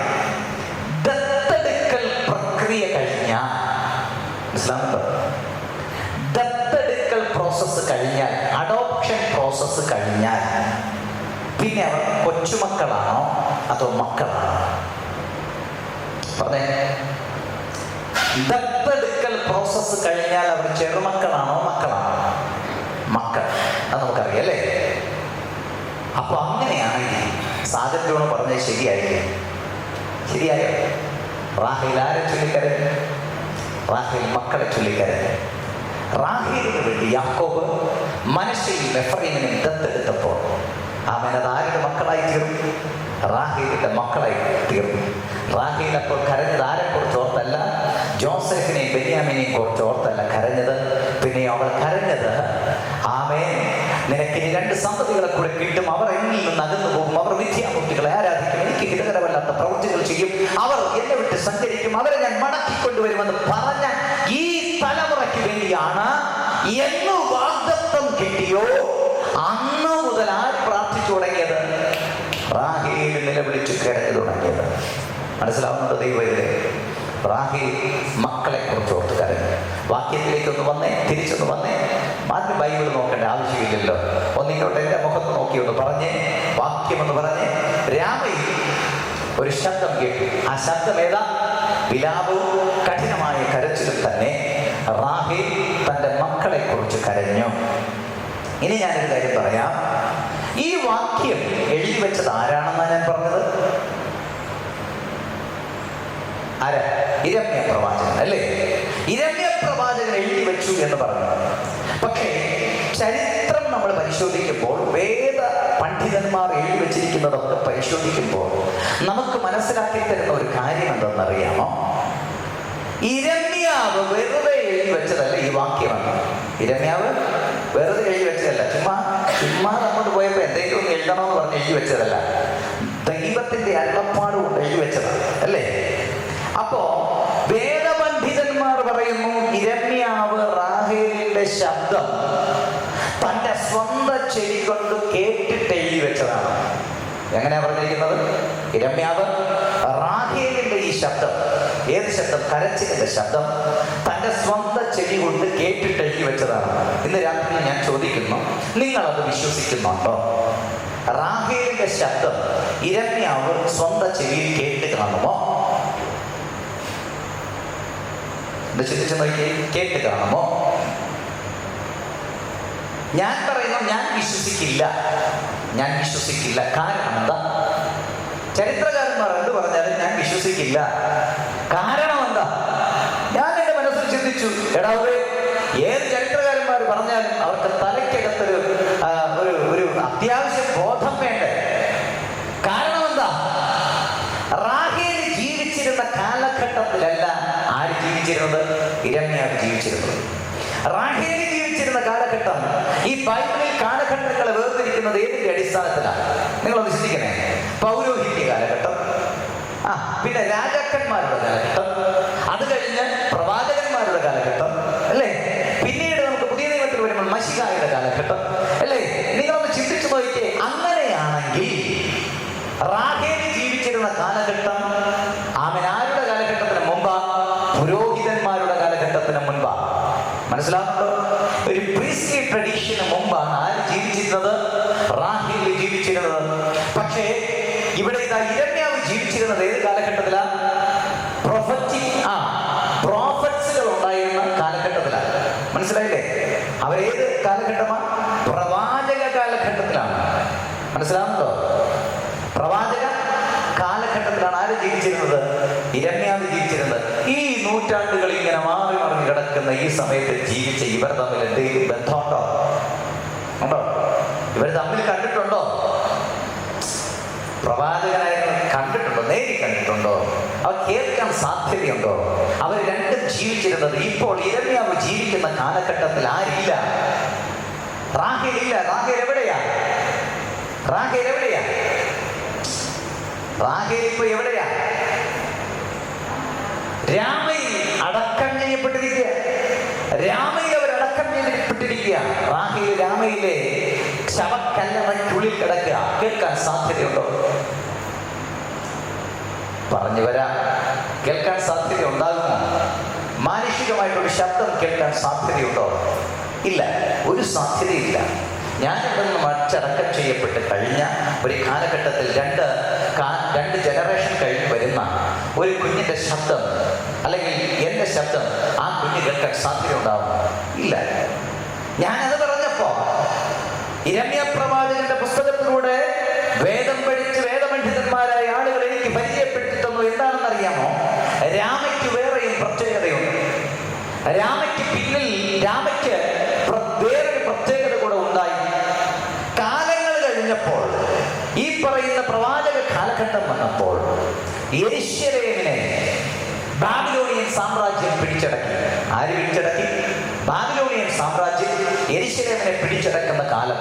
Speaker 1: ദത്തെടുക്കൽ പ്രക്രിയ കഴിഞ്ഞാൽ, മനസ്സിലാകുന്നുണ്ടോ? ദത്തെടുക്കൽ പ്രോസസ്സ് കഴിഞ്ഞാൽ, അഡോപ്ഷൻ പ്രോസസ്സ് കഴിഞ്ഞാൽ പിന്നെ അവർ കൊച്ചുമക്കളാണോ അതോ മക്കളാണോ? പറഞ്ഞേ. ദത്തെടുക്കൽ പ്രോസസ്സ് കഴിഞ്ഞാൽ അവർ ചെറുമക്കളാണോ മക്കളാണോ? മക്കൾ. അത് നമുക്കറിയാം അല്ലേ? അപ്പൊ അങ്ങനെയാണെങ്കിൽ സാജന്റോണ് പറഞ്ഞത് ശരിയായില്ലേ? ശരിയായോ? റാഹേൽ ആരെ ചൊല്ലിക്കരഞ്ഞു? റാഹേൽ മക്കളെ ചൊല്ലിക്കരഞ്ഞു. റാഹേലിന് വേണ്ടി യാക്കോബ് മനശ്ശെയും എഫ്രയീമിനും ദത്തെടുത്തപ്പോൾ അവനത് ആരുടെ മക്കളായി തീർന്നു? റാഹേലിന്റെ മക്കളായി തീർന്നു. റാഹേൽ അപ്പോൾ കരഞ്ഞത് ആരെക്കുറിച്ച് ഓർത്തല്ല, ജോസഫിനെയും ബെന്യാമിനെയും കുറിച്ച് ഓർത്തല്ല കരഞ്ഞത്. പിന്നെ അവൾ കരഞ്ഞത്, ആമേൻ, നിനക്ക് ഇനി 2 സന്തതികളെ കൂടെ കിട്ടും, അവർ എന്നിൽ നിന്ന് അകന്നു പോകും, അവർ മിഥ്യാമൂർത്തികളെ ആരാധിക്കും, എനിക്ക് ഹിതകരമല്ലാത്ത പ്രവൃത്തികൾ ചെയ്യും, അവർ എന്നെ വിട്ട് സഞ്ചരിക്കും, അവരെ ഞാൻ മടക്കിക്കൊണ്ടുവരുമെന്ന് പറഞ്ഞ ഈ തലമുറയ്ക്ക് വേണ്ടിയാണ് എന്ന് വാഗ്ദത്തം കിട്ടിയോ അന്ന് മുതൽ ആര് പ്രാർത്ഥിച്ചു തുടങ്ങിയത്? റാഹേൽ നിലവിളിച്ചു കരഞ്ഞു തുടങ്ങിയത്. മനസ്സിലാവുന്നുണ്ട് ദൈവത്തിലെ? റാഹേൽ മക്കളെ കുറിച്ച് ഓർത്ത് കരഞ്ഞു. വാക്യത്തിലേക്കൊന്ന് വന്നേ, തിരിച്ചൊന്ന് വന്നേ. മാറ്റി ബൈബിൾ നോക്കേണ്ട ആവശ്യമില്ലല്ലോ. ഒന്നിങ്ങോട്ട് എൻ്റെ മുഖത്ത് നോക്കി ഒന്ന് പറഞ്ഞേ, വാക്യമെന്ന് പറഞ്ഞേ. രാമയിൽ ഒരു ശബ്ദം കേട്ടു. ആ ശബ്ദം ഏതാ? വിലാപവും കഠിനമായ കരച്ചിലും തന്നെ. റാഹേൽ തൻ്റെ മക്കളെ കുറിച്ച് കരഞ്ഞു. ഇനി ഞാനൊരു കാര്യം പറയാം. ഈ വാക്യം എഴുതി വെച്ചത് ആരാണെന്നാണ് ഞാൻ പറഞ്ഞത്? ആരാ? ഇരമ്യ പ്രവാചകൻ അല്ലേ? ഇരമ്യ പ്രവാചകൻ എഴുതി വെച്ചു എന്ന് പറഞ്ഞു. പക്ഷേ ചരിത്രം നമ്മൾ പരിശോധിക്കുമ്പോൾ, വേദ പണ്ഡിതന്മാർ എഴുതി വെച്ചിരിക്കുന്നതൊക്കെ പരിശോധിക്കുമ്പോൾ നമുക്ക് മനസ്സിലാക്കി തരുന്ന ഒരു കാര്യം എന്തെന്നറിയാമോ? ഇരമ്യാവ് വെറുതെ എഴുതി വെച്ചതല്ല ഈ വാക്യമാണ്. ഇരമ്യാവ് വെറുതെ എഴുതി വെച്ചതല്ല. ചുമ്മാ അങ്ങോട്ട് പോയപ്പോൾ എന്തെങ്കിലും ഒന്ന് എഴുതണമെന്ന് പറഞ്ഞ് എഴുതി വെച്ചതല്ല. ദൈവത്തിന്റെ അരുളപ്പാട് കൊണ്ട് എഴുതി വെച്ചതാണ് അല്ലേ? അപ്പോ വേദപണ്ഡിതന്മാർ പറയുന്നു, യിരെമ്യാവ് റാഹേലിന്റെ ശബ്ദം തന്റെ സ്വന്തം ചെവി കൊണ്ട് കേട്ടിട്ട് എഴുതി വെച്ചതാണ്. എങ്ങനെയാ പറഞ്ഞിരിക്കുന്നത്? യിരെമ്യാവ് റാഹേലിന്റെ ഈ ശബ്ദം, ഏത് ശബ്ദം? കരച്ചിലിന്റെ ശബ്ദം തന്റെ സ്വന്തം ചെവി കൊണ്ട് കേട്ടിട്ട് എഴുതി വെച്ചതാണ്. ഇന്ന് രാത്രി ഞാൻ ചോദിക്കുന്നു, നിങ്ങളത് വിശ്വസിക്കുന്നുണ്ടോ? റാഹേലിന്റെ ശബ്ദം യിരെമ്യാവ് സ്വന്തം ചെവിയിൽ കേട്ട് കാണുമോ? ചിന്തിച്ചു നോക്കി, കേട്ട് കാണുമോ? ഞാൻ പറയുന്നു, ഞാൻ വിശ്വസിക്കില്ല. കാരണം എന്താ? ചരിത്രകാരന്മാർ എന്ത് പറഞ്ഞാലും ഞാൻ വിശ്വസിക്കില്ല. കാരണം എന്താ? ഞാൻ എന്റെ മനസ്സിൽ ചിന്തിച്ചു, ഏത് ചരിത്രകാരന്മാർ പറഞ്ഞാലും അവർക്ക് തലയ്ക്കകത്തൊരു ഒരു അത്യാവശ്യ ബോധം വേണ്ടേ? കാരണം എന്താ? റാഹേൽ ജീവിച്ചിരുന്ന കാലഘട്ടത്തിലല്ല ആര് ജീവിച്ചിരുന്നത്? യിരെമ്യാവ് ജീവിച്ചിരുന്നത്. റാഹേൽ ജീവിച്ചിരുന്ന കാലഘട്ടം, ഈ ബൈബിളിൽ കാലഘട്ടങ്ങളെ വേർതിരിക്കുന്നത് ഏതിന്റെ അടിസ്ഥാനത്തിലാണ്? നിങ്ങളൊന്ന് ചിന്തിക്കണേ. പൗരോഹിത്യ കാലഘട്ടം, പിന്നെ രാജാക്കന്മാരുടെ കാലഘട്ടം, അത് കഴിഞ്ഞ് പ്രവാചകന്മാരുടെ കാലഘട്ടം അല്ലേ? പിന്നീട് നമുക്ക് പുതിയ നിയമത്തിൽ വരുമ്പോൾ മശിഹായുടെ കാലഘട്ടം അല്ലേ? നിങ്ങളൊന്ന് ചിന്തിച്ചു നോക്കിയേ. അങ്ങനെയാണെങ്കിൽ റാഹേൽ ജീവിച്ചിരുന്ന കാലഘട്ടം ആരുടെ കാലഘട്ടത്തിന് മുമ്പാ? പുരോഹിതന്മാരുടെ കാലഘട്ടത്തിന് മുൻപാ. മനസ്സിലാകുന്നുണ്ടോ? ഒരു പ്രീസ്ലി ട്രഡീഷന് മുമ്പാണ് ആര് ജീവിച്ചിരുന്നത്? റാഹേൽ ജീവിച്ചിരുന്നത്. പക്ഷേ ഇവിടെ യിരെമ്യാവ് ജീവിച്ചിരുന്നത് ഏത് കാലഘട്ടത്തിലാണ്? പ്രോഫറ്റ്സുകൾ ഉണ്ടായിരുന്ന കാലഘട്ടത്തിലാണ്. മനസ്സിലായില്ലേ? അവരേത് കാലഘട്ടമാണ്? പ്രവാചക കാലഘട്ടത്തിലാണ്. മനസ്സിലാവുന്നുണ്ടോ? പ്രവാചക കാലഘട്ടത്തിലാണ് ആര് ജീവിച്ചിരുന്നത്? യിരെമ്യാവ് ജീവിച്ചിരുന്നത്. ഈ നൂറ്റാണ്ടുകൾ ഇങ്ങനെ മാറി മറിഞ്ഞ് കിടക്കുന്ന ഈ സമയത്ത് ജീവിച്ച ഇവർ തമ്മിൽ എന്തെങ്കിലും ബന്ധമുണ്ടോ? ഇവർ തമ്മിൽ കണ്ടിട്ടുണ്ടോ? പ്രവാചകനായി കണ്ടിട്ടുണ്ടോ? നേരി കണ്ടിട്ടുണ്ടോ? അവർ കേൾക്കാൻ സാധ്യതയുണ്ടോ? അവർ രണ്ടും ജീവിച്ചിരുന്നത് ഇപ്പോൾ യിരെമ്യാവ് ജീവിക്കുന്ന കാലഘട്ടത്തിൽ ആരില്ല. റാഹേൽ ഇല്ല. റാഹേൽ എവിടെയാ? റാഹേൽ ഇപ്പൊ എവിടെയാ? രാമയിൽ അടക്കം ചെയ്യപ്പെട്ടിരിക്കുക. രാമയിൽ അവർ അടക്കം ചെയ്യപ്പെട്ടിരിക്കുക. റാഹേൽ രാമയിലെ ശവക്കല്ലറയ്ക്കുള്ളിൽ കിടക്കുക. കേൾക്കാൻ സാധ്യതയുണ്ടോ? പറഞ്ഞു വരാം. കേൾക്കാൻ സാധ്യത ഉണ്ടാകുമോ? മാനുഷികമായിട്ടൊരു ശബ്ദം കേൾക്കാൻ സാധ്യതയുണ്ടോ? ഇല്ല, ഒരു സാധ്യതയില്ല. ഞാൻ ഇവിടെ നിന്ന് മറിച്ചടക്കം ചെയ്യപ്പെട്ട് കഴിഞ്ഞ ഒരു കാലഘട്ടത്തിൽ രണ്ട് ജനറേഷൻ കഴിഞ്ഞ് വരുന്ന ഒരു കുഞ്ഞിന്റെ ശബ്ദം അല്ലെങ്കിൽ എൻ്റെ ശബ്ദം ആ കുഞ്ഞ് കേൾക്കാൻ സാധ്യത ഉണ്ടാവും? ഇല്ല. ഞാനത് പറഞ്ഞപ്പോ യിരെമ്യാ പ്രവാചകന്റെ പുസ്തകത്തിലൂടെ വേദം പഠിച്ച് വേദപണ്ഡിതന്മാരായ ആളുകൾ എനിക്ക് പരിചയപ്പെടുത്തി തന്നു. എന്താണെന്നറിയാമോ? രാമയ്ക്ക് വേറെയും പ്രത്യേകതയുണ്ട്. രാമയ്ക്ക് വേറൊരു പ്രത്യേകത കൂടെ ഉണ്ടായി. കാലങ്ങൾ കഴിഞ്ഞപ്പോൾ, ഈ പറയുന്ന പ്രവാചക കാലഘട്ടം വന്നപ്പോൾ, യെരൂശലേമിനെ ബാബിലോണിയൻ സാമ്രാജ്യം പിടിച്ചടക്കി. ആര് പിടിച്ചടക്കി? ബാബിലോണിയൻ സാമ്രാജ്യം യെരൂശലേമിനെ പിടിച്ചടക്കുന്ന കാലം.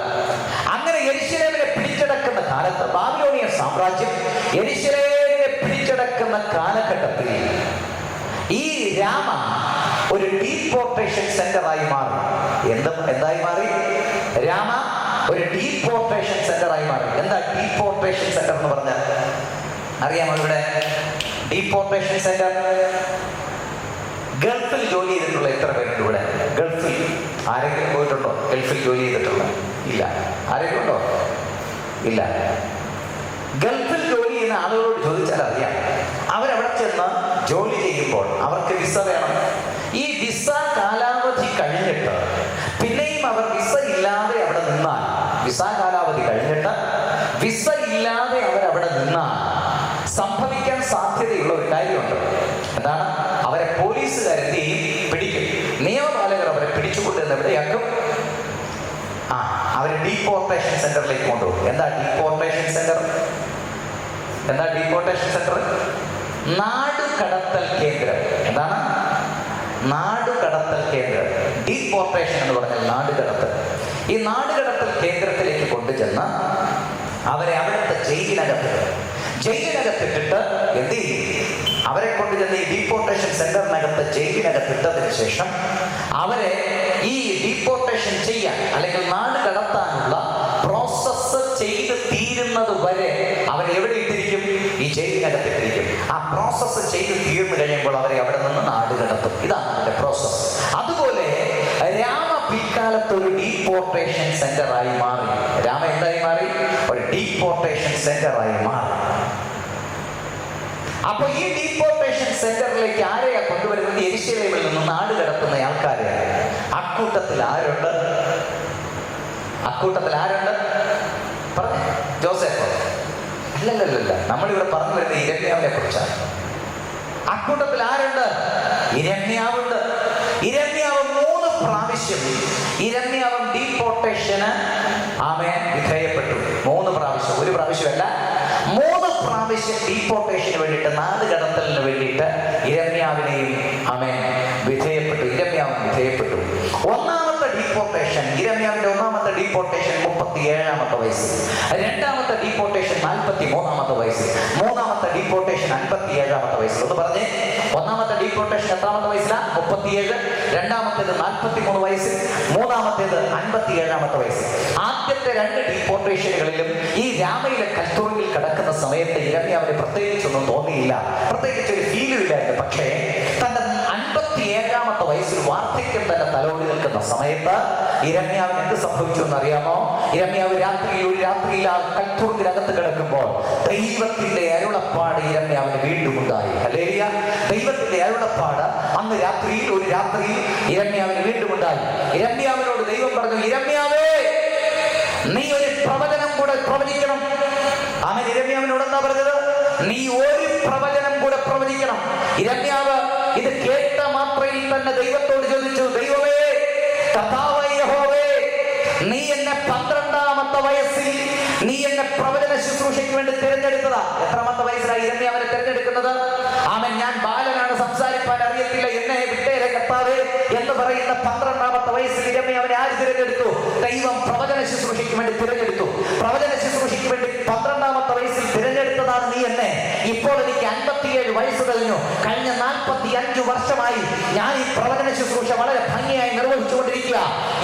Speaker 1: അങ്ങനെ യെരൂശലേമിനെ പിടിച്ചടക്കുന്ന കാലത്ത്, ബാബിലോണിയൻ സാമ്രാജ്യം യെരൂശലേമിനെ പിടിച്ചടക്കുന്ന കാലഘട്ടത്തിൽ ഈ രാമ ഒരു ഡീപ്പോർട്ടേഷൻ സെന്ററായി മാറി. എന്തായി മാറി? രാമ ഒരു ഡീപ്പോർട്ടേഷൻ സെന്ററായി മാറി. എന്താ ഡീപ്പോർട്ടേഷൻ സെന്റർ എന്ന് പറഞ്ഞാൽ? അറിയാമോ? ഇവിടെ ഡീപ്പോർട്ടേഷൻ സെന്റർ, ഗൾഫിൽ ജോലി ചെയ്തിട്ടുള്ള എത്ര പേരുണ്ട് ഇവിടെ? ഗൾഫിൽ ആരെങ്കിലും പോയിട്ടുണ്ടോ? ഗൾഫിൽ ജോലി ചെയ്തിട്ടുള്ള? ഇല്ല. ആരെങ്കിലും ഉണ്ടോ? ഇല്ല. ഗൾഫിൽ ജോലി ചെയ്യുന്ന ആളുകളോട് ചോദിച്ചാൽ അറിയാം. അവരവിടെ ചെന്ന് ജോലി ചെയ്യുമ്പോൾ അവർക്ക് വിസ വേണം. ഈ വിസ കാലാവധി കഴിഞ്ഞിട്ട് പിന്നെയും അവർ വിസ ഇല്ലാതെ അവിടെ നിന്നാൽ, വിസ കാലാവധി കഴിഞ്ഞിട്ട് വിസ ഇല്ലാതെ അവരവിടെ നിന്നാൽ സംഭവിക്കാൻ സാധ്യതയുള്ള ഒരു കാര്യമുണ്ട്. എന്താണ്? അവരെ പോലീസുകാരെന്ത് ചെയ്യും? പിടിക്കും. നിയമപാലകർ അവരെ പിടിച്ചുകൊണ്ടുവന്ന് എവിടെയാക്കും? അവരെ ഡീപ്പോർട്ടേഷൻ സെന്ററിലേക്ക് കൊണ്ടുപോകും. എന്താ ഡീപ്പോർട്ടേഷൻ സെന്റർ? നാടുകടത്തൽ കേന്ദ്രം. എന്താണ്? നാടുകടത്തൽ കേന്ദ്രം. ഡീപ്പോർട്ടേഷൻ എന്ന് പറഞ്ഞാൽ നാടുകടത്തൽ. ഈ നാടുകടത്തൽ കേന്ദ്രത്തിലേക്ക് കൊണ്ടുചെന്ന് അവരെ അവിടുത്തെ ജയിലിനകത്തിട്ടിട്ട് എന്ത് ചെയ്യും? അവരെ കൊണ്ടുചെന്ന് ഈ ഡീപ്പോർട്ടേഷൻ സെന്ററിനകത്ത് ജയിലിനകത്തിട്ടതിന് ശേഷം അവരെ ഈ ഡീപ്പോർട്ടേഷൻ ചെയ്യാൻ അല്ലെങ്കിൽ നാട് കടത്താനുള്ള പ്രോസസ്സ് ചെയ്ത് തീരുന്നത് വരെ അവരെ എവിടെ ഇട്ടിരിക്കും? ഈ ജയിലിനകത്തിട്ടിരിക്കും. ആ പ്രോസസ്സ് ചെയ്ത് തീർന്നു കഴിയുമ്പോൾ അവരെ അവിടെ നിന്ന് നാട് കടത്തും. ഇതാണ് അതിന്റെ പ്രോസസ്സ്. അതുപോലെ രാമ പിൽക്കാലത്ത് ഒരു ഡീപ്പോർട്ടേഷൻ സെന്ററായി മാറി. രാമ എന്തായി മാറി? ഒരു ഡീപ്പോർട്ടേഷൻ സെന്ററായി മാറി. അപ്പൊ ഈ ഡീപ്പോർട്ടേഷൻ സെന്ററിലേക്ക് ആരെയാ കൊണ്ടുവരുന്നത്? യെരുശലേമിൽ നിന്ന് നാട് കടത്തുന്ന ആൾക്കാരെ. അക്കൂട്ടത്തിൽ ആരുണ്ട്? പറഞ്ഞേ. ജോസഫ്? അല്ലല്ലല്ല, നമ്മളിവിടെ പറഞ്ഞു വരുന്നത് ഇരമ്യാവിനെ കുറിച്ചാണ്. അക്കൂട്ടത്തിൽ ആരുണ്ട്? ഇരമ്യാവുണ്ട്. ഇരമ്യാവ് 3 പ്രാവശ്യം ഇരമ്യാവ് ഡീപ്പോർട്ടേഷന് വിധേയപ്പെട്ടു. 3 പ്രാവശ്യം, ഒരു പ്രാവശ്യമല്ല, 3 പ്രാവശ്യം ഡീപ്പോർട്ടേഷന് വേണ്ടിയിട്ട്, നാട് കടത്തലിന് വേണ്ടിയിട്ട് ഇരമ്യാവിനെയും വിധേയപ്പെട്ടു. ഒന്നാമത്തെ ഡീപ്പോർട്ടേഷൻ, ഇരമ്യാവിന്റെ ഒന്നാമത്തെ ഡീപ്പോർട്ടേഷൻ 37-ാമത്തെ വയസ്സിൽ, രണ്ടാമത്തെ ഡീപ്പോർട്ടേഷൻ 43-ാമത്തെ വയസ്സിൽ, മൂന്നാമത്തെ ഡീപ്പോർട്ടേഷൻ 57-ാമത്തെ വയസ്സിൽ. ഒന്ന് പറഞ്ഞേ, ഒന്നാമത്തെ ഡീപ്പോർട്ടേഷൻ എത്രാമത്തെ വയസ്സിലാണ്? 37. രണ്ടാമത്തേത് 43 വയസ്സിൽ, മൂന്നാമത്തേത് 57-ാമത്തെ വയസ്സിൽ. ആദ്യത്തെ 2 ഡീപ്പോർട്ടേഷനുകളിലും ഈ രാമയിലെ കൽത്തുറയിൽ കിടക്കുന്ന സമയത്ത് ഇരമ്യാവിന് പ്രത്യേകിച്ചൊന്നും തോന്നിയില്ല, പ്രത്യേകിച്ച് ഒരു ഫീലും ഇല്ലായിരുന്നു. പക്ഷേ തന്റെ 57-ാമത്തെ വയസ്സിൽ വാർദ്ധക്യം തന്നെ തലോടി നിൽക്കുന്ന സമയത്ത് ഇരമ്യാവിന് എന്ത് സംഭവിച്ചു എന്നറിയാമോ? ഇരമ്യാവ് ഒരു രാത്രിയിൽ ആ കൽത്തുറത്തിനകത്ത് കിടക്കുമ്പോൾ ദൈവത്തിന്റെ അരുളപ്പാട് ഇരമ്യാവിന് വീണ്ടും ഉണ്ടായി. ഹല്ലേലൂയ! ദൈവത്തിന്റെ അരുളപ്പാട് അന്ന് ഒരു രാത്രിയിൽ ഇരമ്യാവിന് വീണ്ടും ഉണ്ടായി. ഇരമ്യാവിനോട് ദൈവം പറഞ്ഞു, ഇരമ്യാവേ, നീ ഒരു പ്രവചനം കൂടെ പ്രവചിക്കണം. ഇരമ്യാവിനോട് എന്താ പറഞ്ഞത്? നീ ഒരു പ്രവചനം കൂടെ പ്രവചിക്കണം. ഇരമ്യാവ് ഇത് കേട്ട മാത്രയിൽ തന്നെ ദൈവത്തോട് ചോദിച്ചു, ദൈവമേ, കർത്താവായ യഹോവേ, നീ എന്നെ 12-ാമത്തെ വയസ്സിൽ നീ എന്നെ പ്രവചന ശുശ്രൂഷയ്ക്ക് വേണ്ടി തിരഞ്ഞെടുത്തതാ. എത്രാമത്തെ വയസ്സിലായി ഇരമ്യാവിനെ തിരഞ്ഞെടുക്കുന്നത്? ഞാൻ ബാലനാണ്, സംസാരിക്കാൻ അറിയത്തില്ല, എന്നെ വിട്ടേരെ കർത്താവേ എന്ന് പറയുന്ന 12-ാമത്തെ വയസ്സിൽ ഇരമ്യാവിനെ ആര് തിരഞ്ഞെടുത്തു? ദൈവം പ്രവചന ശുശ്രൂഷയ്ക്ക് വേണ്ടി തിരഞ്ഞെടുത്തു. പ്രവചന ശുശ്രൂഷയ്ക്ക് വേണ്ടി 12-ാമത്തെ വയസ്സിൽ തിരഞ്ഞെടുത്തതാണ് നീ എന്നെ. ഇപ്പോൾ എനിക്ക് 57 വയസ്സ് കഴിഞ്ഞു. കഴിഞ്ഞ 45 വർഷമായി ഞാൻ ഈ പ്രവചന ശുശ്രൂഷ വളരെ ഭംഗിയായി നിർവഹിച്ചുകൊണ്ടിരിക്കുക.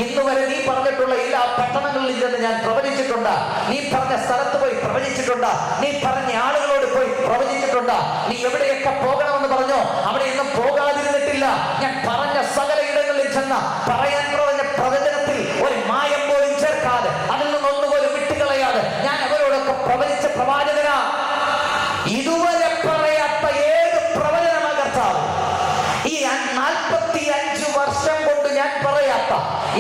Speaker 1: ഇന്നുവരെ നീ പറഞ്ഞിട്ടുള്ള എല്ലാ പട്ടണങ്ങളിൽ നിന്ന് ഞാൻ പ്രവചിച്ചിട്ടുണ്ട്. നീ പറഞ്ഞ സ്ഥലത്ത് പോയി പ്രവചിച്ചിട്ടുണ്ട്. നീ പറഞ്ഞ ആളുകളോട് പോയി പ്രവചിച്ചിട്ടുണ്ട്. നീ എവിടെയൊക്കെ പോകണമെന്ന് പറഞ്ഞോ അവിടെയൊന്നും പോകാതിരുന്നിട്ടില്ല. ഞാൻ പറഞ്ഞ സകല ഇടങ്ങളിൽ ചെന്ന് പറയാൻ പറഞ്ഞ പ്രവചനത്തിൽ ഒരു മായം പോലും ചേർക്കാതെ, അതിൽ നിന്നൊന്നുപോലും വിട്ടുകളയാതെ ഞാൻ അവരോടൊക്കെ പ്രവചിച്ച പ്രവാചകനാ. ഇതുവരെ പറയാത്ത ഏത് പ്രവചനമാ കർത്താവ്? ഈ 45 വർഷം കൊണ്ട് ഞാൻ പറയാത്ത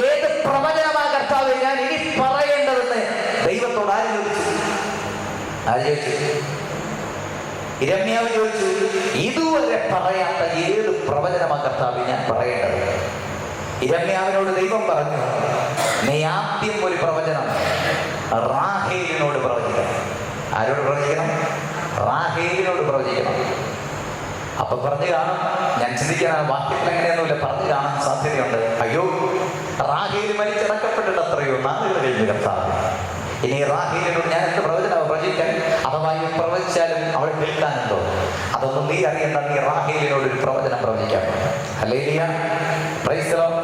Speaker 1: ഏത് പ്രവചനമാ കർത്താവ് ഞാൻ ഇനി പറയേണ്ടതെന്ന് ദൈവത്തോട് ആര് ചോദിച്ചു? ഇരമ്യാവ് ചോദിച്ചു, ഇതുവരെ പറയാത്ത ഏത് പ്രവചനമാ കർത്താവ് ഞാൻ പറയേണ്ടത്? ഇരമ്യാവിനോട് ദൈവം പറഞ്ഞു, നീ ആദ്യം ഒരു പ്രവചനം റാഹേലിനോട് പ്രവചിക്കണം. ആരോട് പ്രവചിക്കണം? റാഹേലിനോട് പ്രവചിക്കണം. അപ്പൊ പറഞ്ഞു കാണും, ഞാൻ ചിന്തിക്കാൻ വാക്യത്തിൽ എങ്ങനെയൊന്നുമില്ല, പറഞ്ഞു കാണാൻ സാധ്യതയുണ്ട്. അയ്യോ, റാഹേല് മരിച്ചടക്കപ്പെട്ടിട്ട് എത്രയോ നാളുകൾ കഴിഞ്ഞു കർത്താവ്. ഇനി റാഹേലിനോട് ഞാൻ എന്ത് പ്രവചനമാണ് പ്രവചിക്കാൻ? അഥവാ ഈ പ്രവചിച്ചാലും അവൾ കേൾക്കാനുണ്ടോ? അതൊന്നും നീ അറിയണ്ട. നീ റാഹേലിനോട് ഒരു പ്രവചനം പ്രവചിക്കാം. ഹല്ലേലൂയ, പ്രൈസ് ദി ലോർഡ്.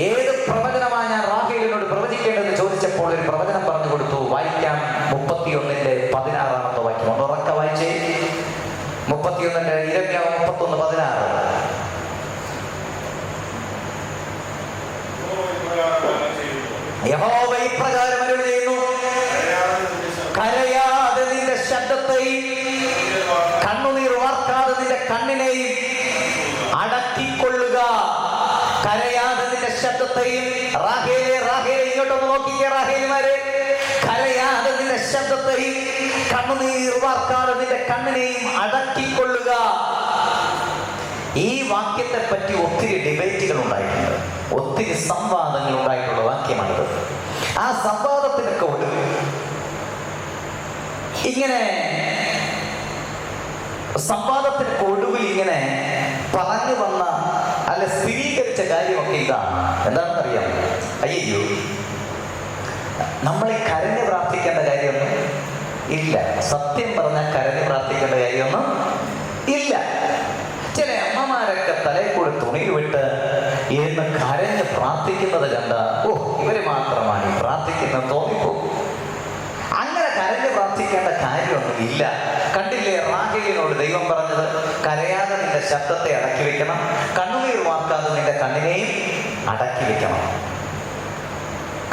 Speaker 1: ഏത് പ്രവചനമാണ് ഞാൻ റാഹേലിനോട് പ്രവചിക്കേണ്ടതെന്ന് ചോദിച്ചപ്പോൾ ഒരു പ്രവചനം പറഞ്ഞു കൊടുത്തു. വായിക്കാം, 31:16 വാക്യം. ഒന്ന് ഉറക്കെ വായിച്ചേ. 31 ഇരമ്യാവ് 31:16. യഹോവ ഇപ്രകാരം അരുളി ചെയ്യുന്നു, കരയാതെ നിന്റെ ശബ്ദത്തെയും കണ്ണുനീർ വാർക്കാതെ നിന്റെ കണ്ണിനെയും അടക്കിക്കൊള്ളുക. കരയാതെ നിന്റെ ശബ്ദത്തെയും, റാഹേലേ ഇങ്ങോട്ടൊന്ന് നോക്കിക്കേ റാഹേലിമാരെ, കരയാതെ നിന്റെ ശബ്ദത്തെയും കണ്ണുനീർ വാർക്കാതെ നിന്റെ കണ്ണിനെയും അടക്കിക്കൊള്ളുക. ഈ വാക്യത്തെ പറ്റി ഒത്തിരി ഡിബേറ്റുകൾ ഉണ്ടായിട്ടുണ്ട്, ഒത്തിരി സംവാദങ്ങൾ ഉണ്ടായിട്ടുള്ള വാക്യമാണിത്. ആ സംവാദത്തിനൊക്കെ ഒടുവിൽ ഇങ്ങനെ പറഞ്ഞു വന്ന അല്ല സ്ഥിരീകരിച്ച കാര്യമൊക്കെ ഇതാണ്. എന്താണെന്നറിയാം? അയ്യോ, നമ്മൾ ഈ കരഞ്ഞ് പ്രാർത്ഥിക്കേണ്ട കാര്യമൊന്നും ഇല്ല. സത്യം പറഞ്ഞാൽ കരഞ്ഞ് പ്രാർത്ഥിക്കേണ്ട കാര്യമൊന്നും ഇല്ല. ചില അമ്മമാരൊക്കെ തലയിൽ കൂടെ തുണിയിൽ വിട്ട് ഇരുന്ന് കരഞ്ഞ് പ്രാർത്ഥിക്കുന്നത് കണ്ട ഇവര് മാത്രമാണ് ഈ പ്രാർത്ഥിക്കുന്നത് തോന്നിപ്പോകും. അങ്ങനെ കരഞ്ഞ് പ്രാർത്ഥിക്കേണ്ട കാര്യമൊന്നും ഇല്ല. കണ്ടില്ലേ റാഹേലിനോട് ദൈവം പറഞ്ഞത്? കരയാതെ നിന്റെ ശബ്ദത്തെ അടക്കി വെക്കണം, കണ്ണുനീർ വാർക്കാതെ നിന്റെ കണ്ണിനെയും അടക്കി വെക്കണം.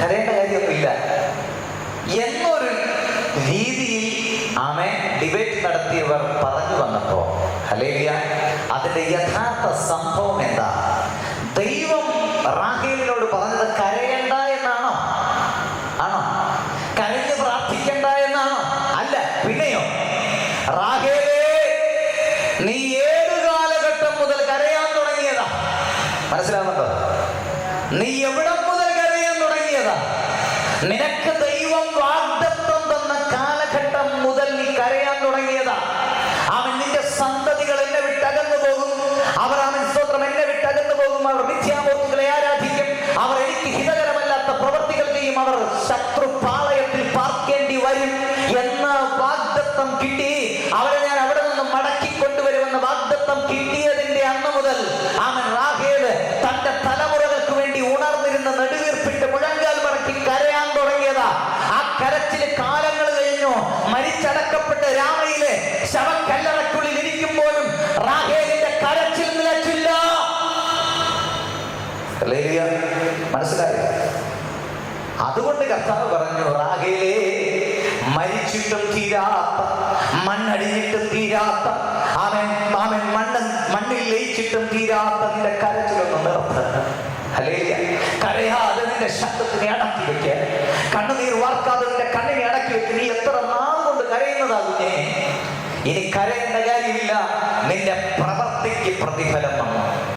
Speaker 1: കരയേണ്ട കാര്യമൊന്നുമില്ല എന്നൊരു രീതിയിൽ ഡിബേറ്റ് നടത്തിയവർ പറഞ്ഞു വന്നപ്പോ ഹല്ലേലൂയ, അതിന്റെ യഥാർത്ഥ സംഭവം എന്താ? ദൈവം റാഹേലിനോട് പറഞ്ഞത് കരയണ്ട എന്നാണോ? ആണോ? കരഞ്ഞ് പ്രാർത്ഥിക്കണ്ട എന്നാണോ? അല്ല. പിന്നെയോ? റാഹേലേ, നീ ഏത് കാലഘട്ടം മുതൽ കരയാൻ തുടങ്ങിയതാ? മനസ്സിലാവുന്നുണ്ടോ? നീ എവിടെ മുതൽ കരയാൻ തുടങ്ങിയതാ? നിനക്ക് ദൈവം വാഗ്ദത്തം തന്ന കാലഘട്ടം മുതൽ നീ കരയാൻ തുടങ്ങിയതാ. അവൻ നിന്റെ സന്തതികൾ എന്നെ വിട്ടകന്നു പോകും. അവർ സ്തോത്രം എന്നെ വിട്ടകന്നു പോകും. അവർ മിഥ്യാമൂർത്തികളെ ആരാധിക്കും. അവർ എനിക്ക് ഹിതകരമല്ലാത്ത പ്രവൃത്തികൾ ചെയ്യും. അവർ ശത്രുപാളയത്തിൽ പാർക്കേണ്ടി വരും എന്ന വാഗ്ദത്തം കിട്ടി. അവരെ ഞാൻ അവിടെ നിന്ന് മടക്കിക്കൊണ്ടുവരുമെന്ന വാഗ്ദത്തം കിട്ടിയതിന്റെ അന്ന് മുതൽ അവൻ റാഹേല് തന്റെ തലമുറകൾക്ക് വേണ്ടി ഉണർന്നിരുന്ന നെടുവീർപ്പിട്ട് മുഴങ്കാൽ മടക്കി കരയാൻ തുടങ്ങിയതാ. ആ കരച്ചില് കാലങ്ങൾ കഴിഞ്ഞു. മരിച്ചടക്കപ്പെട്ട് രാമയിലെ ശവക്കല്ലറയ്ക്കുള്ളിൽ ഇരിക്കുമ്പോഴും റാഹേലിന്റെ കരച്ചിൽ നിലച്ചില്ല. മനസ്സിലായോ? അതുകൊണ്ട് കർത്താവ് പറഞ്ഞു, റാഹേലേ, മരിച്ചിട്ടും തീരാത്ത, മണ്ണടിഞ്ഞിട്ടും തീരാത്ത, മണ്ണിൽ ലയിച്ചിട്ടും തീരാത്ത നിന്റെ കരച്ചിലൊന്നും നിർത്ത്. ഹല്ലേലൂയ. കരയാതെ നിന്റെ ശബ്ദത്തിനെ അടക്കി വെക്കുക, കണ്ണുനീർ വാർക്കാതെ നിന്റെ കണ്ണിനെ അടക്കി വെക്കുക. നീ എത്ര നാൾ കൊണ്ട് കരയുന്നതാകുന്നേ? ഇനി കരയേണ്ട കാര്യമില്ല. നിന്റെ പ്രവൃത്തിക്ക് പ്രതിഫലം വന്നു.